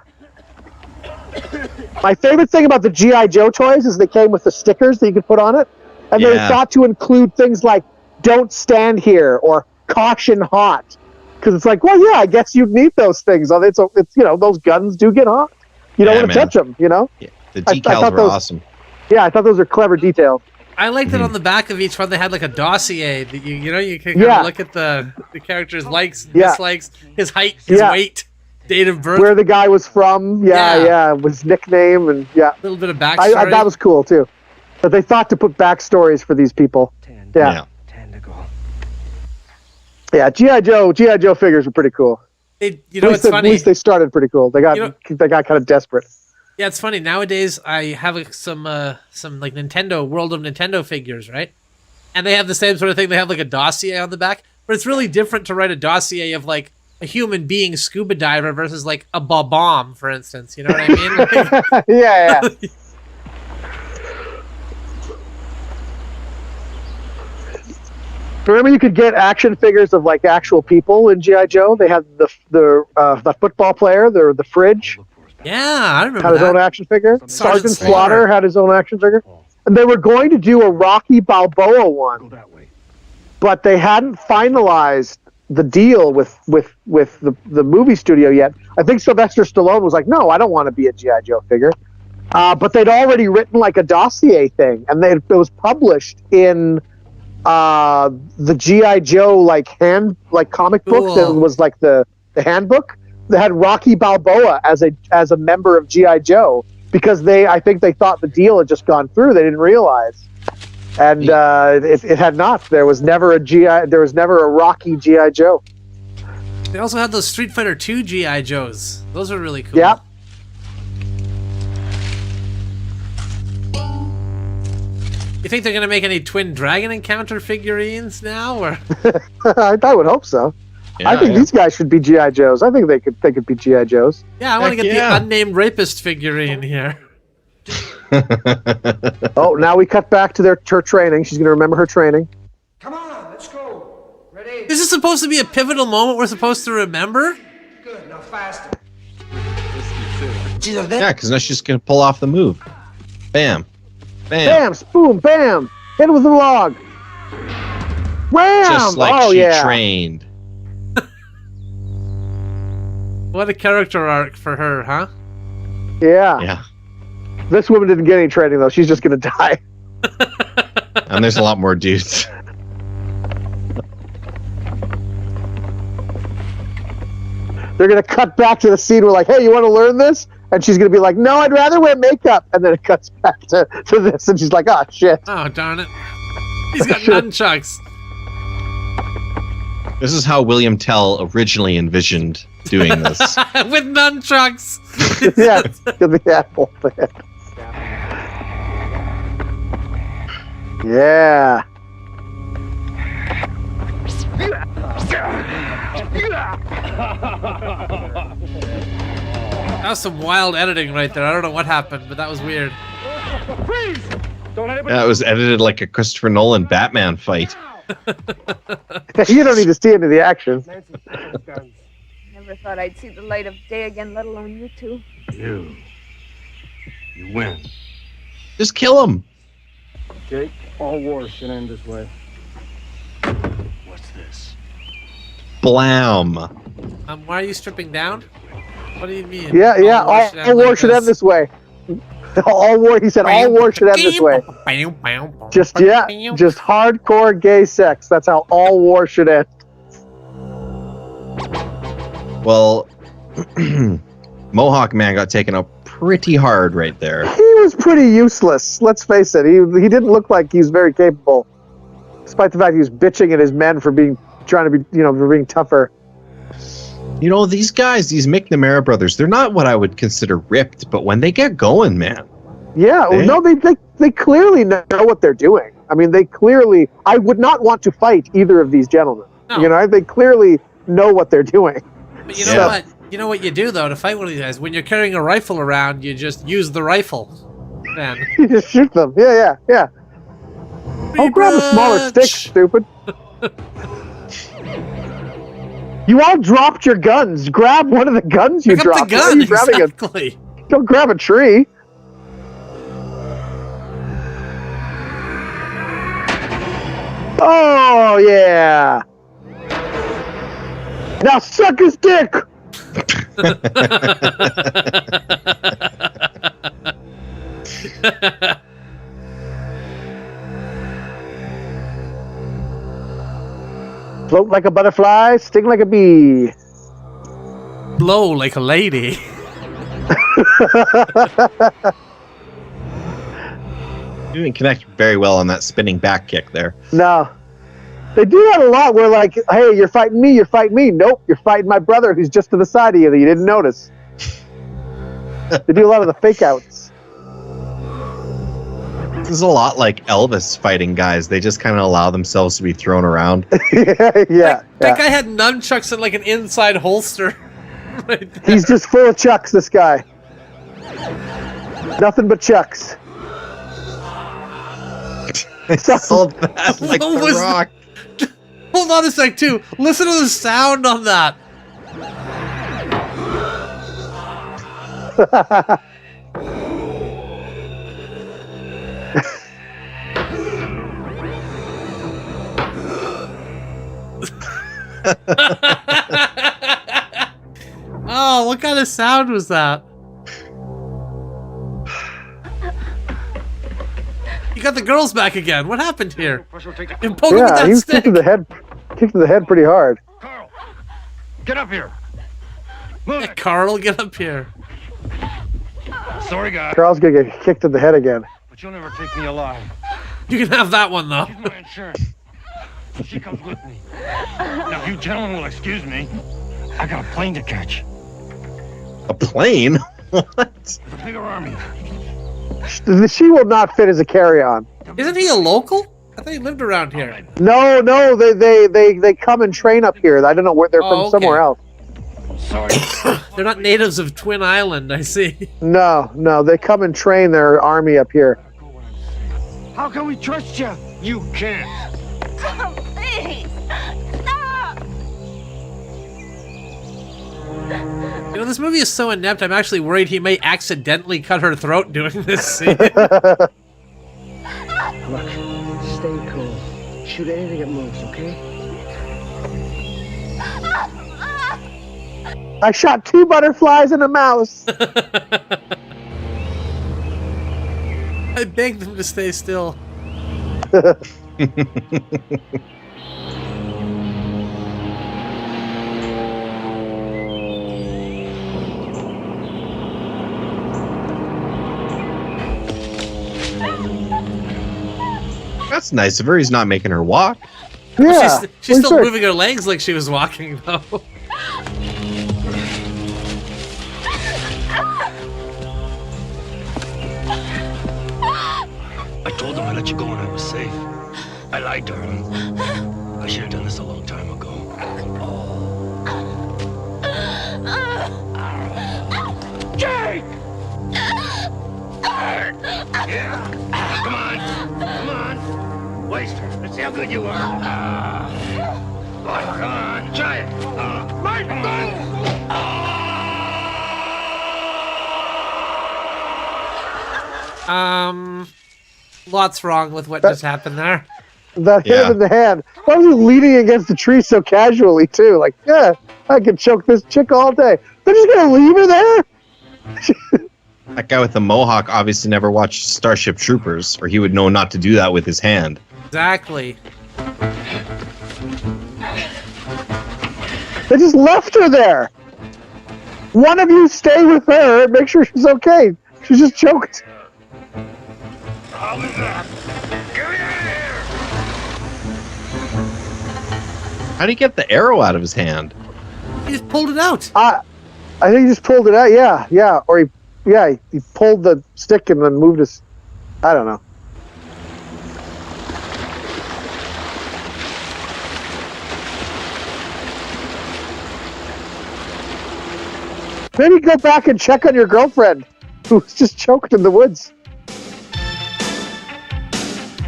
Speaker 3: My favorite thing about the G.I. Joe toys is they came with the stickers that you could put on it. And they were thought to include things like, don't stand here, or caution hot. Because it's like, well, yeah, I guess you'd need those things. It's those guns do get hot. You don't want to touch them, Yeah,
Speaker 2: the decals were awesome.
Speaker 3: Yeah, I thought those were clever details.
Speaker 1: I liked it on the back of each one. They had like a dossier that you can kind of look at the character's likes, dislikes, his height, his weight, date of birth,
Speaker 3: where the guy was from. His nickname, and a
Speaker 1: little bit of backstory.
Speaker 3: That was cool too. But they thought to put backstories for these people. Yeah, G.I. Joe figures were pretty cool.
Speaker 1: It's funny.
Speaker 3: At least they started pretty cool. They got kind of desperate.
Speaker 1: Yeah, it's funny. Nowadays, I have some like World of Nintendo figures, right? And they have the same sort of thing. They have like a dossier on the back, but it's really different to write a dossier of like a human being scuba diver versus like a bomb, for instance. You know what I mean?
Speaker 3: Yeah. Remember, you could get action figures of like actual people in G.I. Joe. They had the football player, the fridge.
Speaker 1: Yeah, I remember.
Speaker 3: Had his own action figure. Sergeant Slaughter had his own action figure, and they were going to do a Rocky Balboa one, but they hadn't finalized the deal with the movie studio yet. I think Sylvester Stallone was like, "No, I don't want to be a G.I. Joe figure," but they'd already written like a dossier thing, and it was published in the G.I. Joe comic book that was like the handbook. They had Rocky Balboa as a member of G.I. Joe because I think they thought the deal had just gone through. They didn't realize, and it had not. There was never a Rocky G.I. Joe.
Speaker 1: They also had those Street Fighter 2 G.I. Joes. Those are really cool.
Speaker 3: Yeah.
Speaker 1: You think they're gonna make any Twin Dragon Encounter figurines now, or?
Speaker 3: I would hope so. I think these guys should be G.I. Joes. I think they could be G.I. Joes.
Speaker 1: Yeah, I want to get the unnamed rapist figurine here.
Speaker 3: Oh, now we cut back to her training. She's going to remember her training.
Speaker 15: Come on, let's go. Ready?
Speaker 1: This is supposed to be a pivotal moment we're supposed to remember?
Speaker 15: Good, now faster.
Speaker 2: Yeah, because now she's going to pull off the move. Bam. Bam.
Speaker 3: Bam, boom, bam. Hit it with the log. Wham!
Speaker 2: Just like she trained.
Speaker 1: What a character arc for her, huh?
Speaker 3: Yeah.
Speaker 2: Yeah.
Speaker 3: This woman didn't get any training, though. She's just going to die.
Speaker 2: And there's a lot more dudes.
Speaker 3: They're going to cut back to the scene where, like, hey, you want to learn this? And she's going to be like, no, I'd rather wear makeup. And then it cuts back to this, and she's like, oh, shit.
Speaker 1: Oh, darn it. He's got nunchucks.
Speaker 2: This is how William Tell originally envisioned doing this.
Speaker 1: With nunchucks.
Speaker 3: Yeah, the apple thing. Yeah.
Speaker 1: That was some wild editing right there. I don't know what happened, but that was weird.
Speaker 2: Yeah, it was edited like a Christopher Nolan Batman fight.
Speaker 3: You don't need to see any of the action.
Speaker 10: Never thought I'd see the light of day again, let alone you two.
Speaker 16: You win.
Speaker 2: Just kill him.
Speaker 12: Jake, all wars should end this way.
Speaker 16: What's this?
Speaker 2: Blam.
Speaker 1: Why are you stripping down? What do you mean?
Speaker 3: Yeah. All war should end this way. All war. He said all war should end this way. Just hardcore gay sex. That's how all war should end.
Speaker 2: Well, Mohawk Man got taken out pretty hard right there.
Speaker 3: He was pretty useless. Let's face it. He didn't look like he was very capable, despite the fact he was bitching at his men for being trying to be, they're being tougher.
Speaker 2: You know, these guys, these McNamara brothers, they're not what I would consider ripped, but when they get going, man.
Speaker 3: Yeah, they clearly know what they're doing. I mean, I would not want to fight either of these gentlemen.
Speaker 1: No.
Speaker 3: They clearly know what they're doing.
Speaker 1: But you know what? You know what you do, though, to fight one of these guys? When you're carrying a rifle around, you just use the rifle. Then.
Speaker 3: You just shoot them. Yeah. Oh, grab a smaller stick, stupid. You all dropped your guns. Grab one of the guns you dropped.
Speaker 1: Pick up the gun, exactly.
Speaker 3: Don't grab a tree. Oh, yeah. Now suck his dick. Float like a butterfly, sting like a bee.
Speaker 1: Blow like a lady.
Speaker 2: You didn't connect very well on that spinning back kick there.
Speaker 3: No. They do that a lot where, like, hey, you're fighting me. Nope, you're fighting my brother who's just to the side of you that you didn't notice. They do a lot of the fake outs.
Speaker 2: This is a lot like Elvis fighting guys. They just kind of allow themselves to be thrown around.
Speaker 3: Yeah.
Speaker 1: That guy had nunchucks in like an inside holster. Right there.
Speaker 3: He's just full of chucks, this guy. Nothing but chucks.
Speaker 2: So bad, like The Rock.
Speaker 1: Hold on a sec, too. Listen to the sound on that. Oh, what kind of sound was that? You got the girls back again. What happened here? You poke him with that
Speaker 3: he was
Speaker 1: stick.
Speaker 3: kicked to the head pretty hard.
Speaker 16: Get up here.
Speaker 1: Hey, Carl, get up here.
Speaker 16: Sorry, guy.
Speaker 3: Carl's gonna get kicked in the head again.
Speaker 16: But you'll never take me alive.
Speaker 1: You can have that one, though.
Speaker 16: She's my insurance. She comes with me. Now, you gentlemen will excuse me. I got a plane to catch.
Speaker 2: A plane? What?
Speaker 16: The bigger army.
Speaker 3: She will not fit as a carry-on.
Speaker 1: Isn't he a local? I thought he lived around here.
Speaker 3: No, they come and train up here. I don't know where they're from. Somewhere else.
Speaker 16: Sorry.
Speaker 1: They're not natives of Twin Island, I see.
Speaker 3: No, they come and train their army up here.
Speaker 16: How can we trust you? You can't.
Speaker 9: Please, stop!
Speaker 1: You know, this movie is so inept, I'm actually worried he may accidentally cut her throat doing this scene.
Speaker 12: Look, stay cool. Shoot anything that moves, okay?
Speaker 3: I shot 2 butterflies and a mouse.
Speaker 1: I begged them to stay still.
Speaker 2: That's nice of her. He's not making her walk.
Speaker 3: Yeah.
Speaker 1: She's still moving her legs like she was walking, though.
Speaker 16: I told them I let you go when I was safe. I lied, darling. I should have done this a long time ago. Jake! Yeah. Come on. Waste her. Let's see how good you are. Come on. Try it. Come on.
Speaker 1: Lots wrong with what just happened there.
Speaker 3: That hit him in the hand. Why was he leaning against the tree so casually, too? Like, yeah, I could choke this chick all day. They're just gonna leave her there?
Speaker 2: That guy with the mohawk obviously never watched Starship Troopers, or he would know not to do that with his hand.
Speaker 1: Exactly.
Speaker 3: They just left her there. One of you stay with her and make sure she's okay. She's just choked.
Speaker 16: How was that? Get me out of here!
Speaker 2: How did he get the arrow out of his hand?
Speaker 1: He just pulled it out.
Speaker 3: I think he just pulled it out. Yeah. Or he pulled the stick and then moved his. I don't know. Maybe go back and check on your girlfriend, who was just choked in the woods.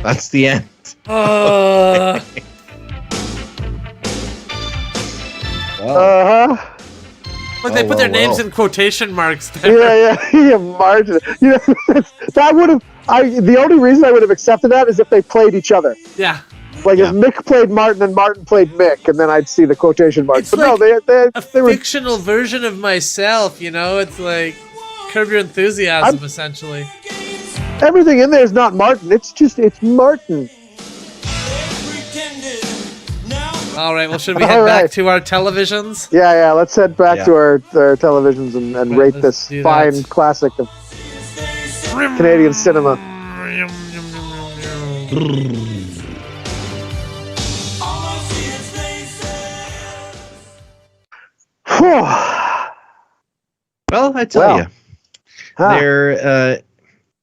Speaker 2: That's the end.
Speaker 1: Look, they put their names in quotation marks there.
Speaker 3: Yeah, Martin. That would have. The only reason I would have accepted that is if they played each other.
Speaker 1: Yeah.
Speaker 3: Like if Mick played Martin and Martin played Mick, and then I'd see the quotation marks.
Speaker 1: It's
Speaker 3: but
Speaker 1: like
Speaker 3: no, they were
Speaker 1: fictional version of myself. It's like Curb Your Enthusiasm, essentially.
Speaker 3: Everything in there is not Martin. It's Martin.
Speaker 1: All right. Well, should we head back to our televisions?
Speaker 3: Yeah. Let's head back to our televisions and rate this fine classic of Canadian cinema.
Speaker 2: Well, I tell you, there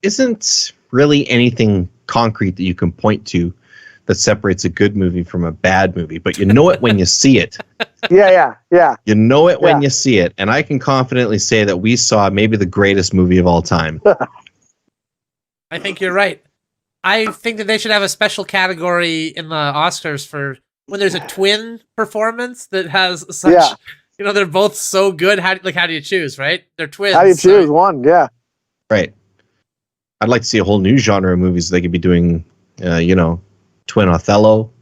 Speaker 2: isn't really anything concrete that you can point to that separates a good movie from a bad movie, but you know it when you see it.
Speaker 3: Yeah.
Speaker 2: You know it when you see it, and I can confidently say that we saw maybe the greatest movie of all time.
Speaker 1: I think you're right. I think that they should have a special category in the Oscars for when there's a twin performance that has such, they're both so good. How do you choose, right? They're twins.
Speaker 3: How do you choose one? Yeah.
Speaker 2: Right. I'd like to see a whole new genre of movies they could be doing, twin Othello,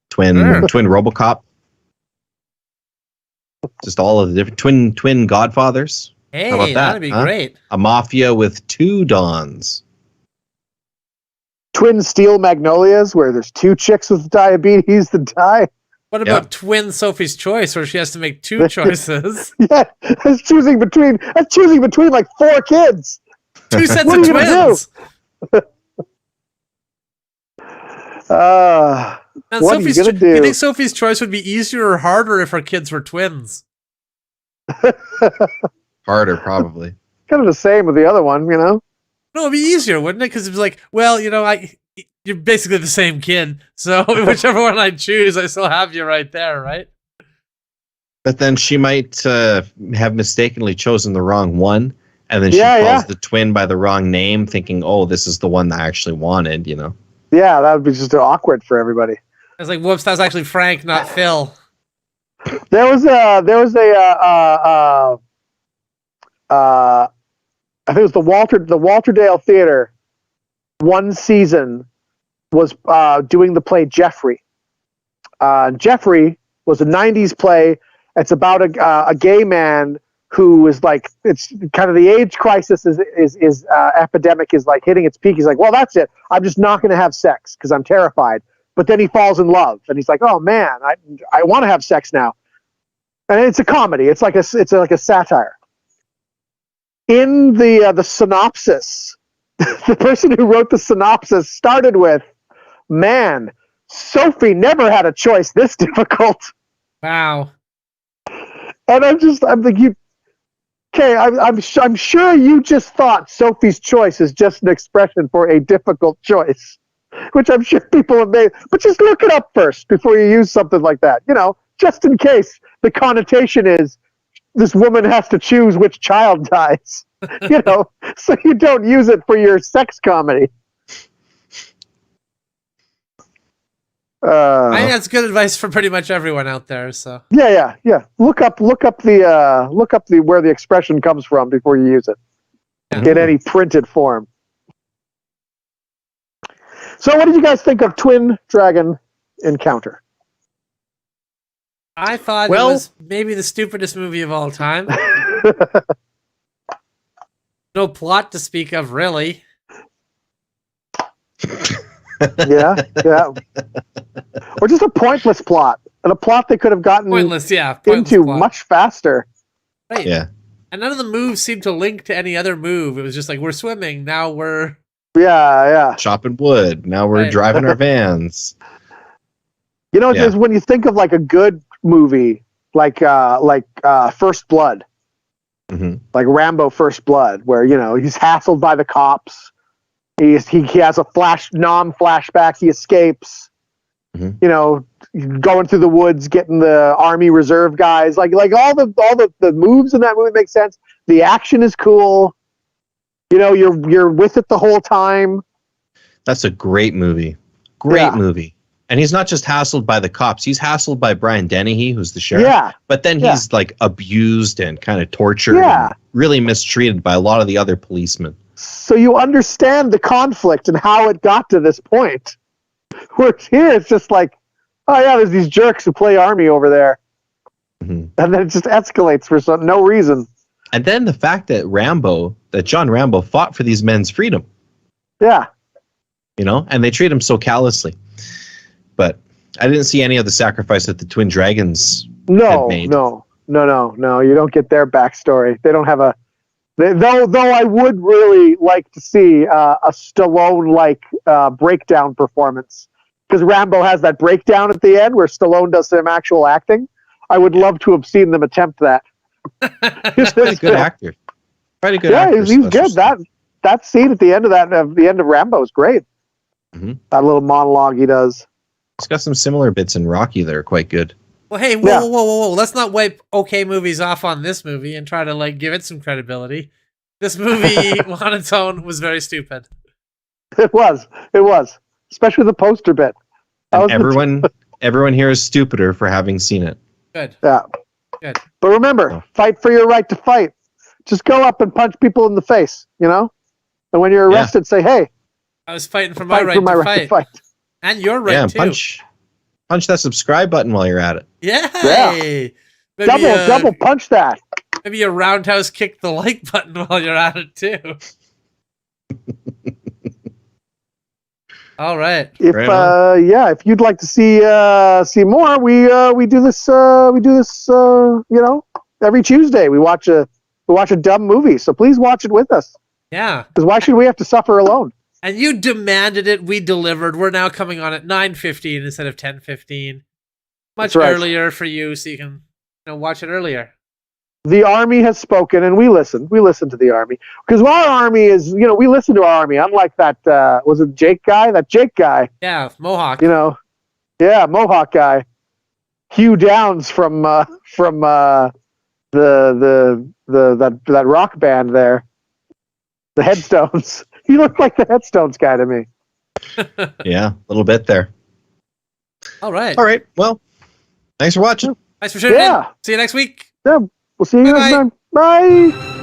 Speaker 2: twin RoboCop. Just all of the different twin Godfathers.
Speaker 1: Hey,
Speaker 2: how about that?
Speaker 1: That'd be great.
Speaker 2: A mafia with two dons.
Speaker 3: Twin Steel Magnolias, where there's two chicks with diabetes that die.
Speaker 1: What about twin Sophie's Choice, where she has to make two choices?
Speaker 3: That's choosing between like 4 kids.
Speaker 1: 2 sets of twins.
Speaker 3: What are you gonna do?
Speaker 1: Do you think Sophie's Choice would be easier or harder if her kids were twins?
Speaker 2: Harder, probably.
Speaker 3: Kind of the same with the other one,
Speaker 1: No, it'd be easier, wouldn't it? Because it was like, well, you're basically the same kid, so whichever one I choose, I still have you right there, right?
Speaker 2: But then she might have mistakenly chosen the wrong one, and then she calls the twin by the wrong name, thinking, "Oh, this is the one that I actually wanted,"
Speaker 3: Yeah, that would be just awkward for everybody.
Speaker 1: It's like, whoops, that was actually Frank, not Phil.
Speaker 3: There was I think it was the Walterdale Theater. One season was doing the play Jeffrey. Jeffrey was a '90s play. It's about a gay man who is like, it's kind of the AIDS crisis is epidemic is like hitting its peak. He's like, well, that's it. I'm just not going to have sex because I'm terrified. But then he falls in love and he's like, oh man, I want to have sex now. And it's a comedy. It's like a satire. In the synopsis, the person who wrote the synopsis started with, man, Sophie never had a choice this difficult.
Speaker 1: Wow.
Speaker 3: And I'm thinking, okay, I'm sure you just thought Sophie's Choice is just an expression for a difficult choice, which I'm sure people have made. But just look it up first before you use something like that, just in case the connotation is this woman has to choose which child dies, so you don't use it for your sex comedy.
Speaker 1: I think that's good advice for pretty much everyone out there. So
Speaker 3: yeah. Look up the where the expression comes from before you use it in any printed form. So, what did you guys think of Twin Dragon Encounter?
Speaker 1: I thought it was maybe the stupidest movie of all time. No plot to speak of, really.
Speaker 3: Yeah. Or just a pointless plot, and a plot they could have gotten
Speaker 1: pointless
Speaker 3: into
Speaker 1: plot.
Speaker 3: Much faster.
Speaker 1: Right.
Speaker 2: Yeah.
Speaker 1: And none of the moves seemed to link to any other move. It was just like, we're swimming, now we're...
Speaker 3: Yeah.
Speaker 2: Chopping wood, now we're driving our vans.
Speaker 3: You know, just when you think of like a good movie, like First Blood, like Rambo First Blood, where, you know, he's hassled by the cops. He has a flashback. He escapes, you know, going through the woods, getting the Army Reserve guys, like all the moves in that movie make sense. The action is cool. You know, you're with it the whole time.
Speaker 2: That's a great movie. Great movie. And he's not just hassled by the cops. He's hassled by Brian Dennehy, who's the sheriff.
Speaker 3: Yeah.
Speaker 2: But then he's like abused and kind of tortured and really mistreated by a lot of the other policemen.
Speaker 3: So you understand the conflict and how it got to this point. Whereas here it's just like, oh yeah, there's these jerks who play Army over there. And then it just escalates for no reason.
Speaker 2: And then the fact that John Rambo fought for these men's freedom.
Speaker 3: Yeah.
Speaker 2: You know, and they treat him so callously. But I didn't see any of the sacrifice that the Twin Dragons had made.
Speaker 3: No. You don't get their backstory. They don't have though I would really like to see a Stallone-like breakdown performance. Because Rambo has that breakdown at the end where Stallone does some actual acting. I would love to have seen them attempt that.
Speaker 2: He's quite a good actor. Quite a good actor.
Speaker 3: Yeah, he's good. That scene at the end of Rambo is great. That little monologue he does.
Speaker 2: It's got some similar bits in Rocky that are quite good.
Speaker 1: Well, hey, whoa. Let's not wipe okay movies off on this movie and try to like give it some credibility. This movie on its own was very stupid.
Speaker 3: It was. Especially the poster bit.
Speaker 2: And everyone here is stupider for having seen it.
Speaker 1: Good.
Speaker 3: Yeah.
Speaker 1: Good.
Speaker 3: But remember, fight for your right to fight. Just go up and punch people in the face, you know? And when you're arrested, say, hey,
Speaker 1: I was fighting for my right to fight. And your right too.
Speaker 2: Punch that subscribe button while you're at it.
Speaker 1: Yeah.
Speaker 3: Maybe, double punch that.
Speaker 1: Maybe you roundhouse kick the like button while you're at it too. All right.
Speaker 3: If you'd like to see more, we do this you know, every Tuesday. We watch a dumb movie. So please watch it with us.
Speaker 1: Yeah.
Speaker 3: Because why should we have to suffer alone?
Speaker 1: And you demanded it. We delivered. We're now coming on at 9:15 instead of 10:15. Much earlier for you, so you can watch it earlier.
Speaker 3: The Army has spoken, and we listen. We listen to the Army. Because our Army is, we listen to our Army. Unlike that, was it Jake guy? That Jake guy.
Speaker 1: Yeah, Mohawk.
Speaker 3: Mohawk guy. Hugh Downs from that rock band there. The Headstones. He looked like the Headstones guy to me.
Speaker 2: Yeah, a little bit there.
Speaker 1: All right.
Speaker 2: Well, thanks for watching.
Speaker 1: Thanks for tuning in. See you next week.
Speaker 3: Yeah, we'll see you next time. Bye.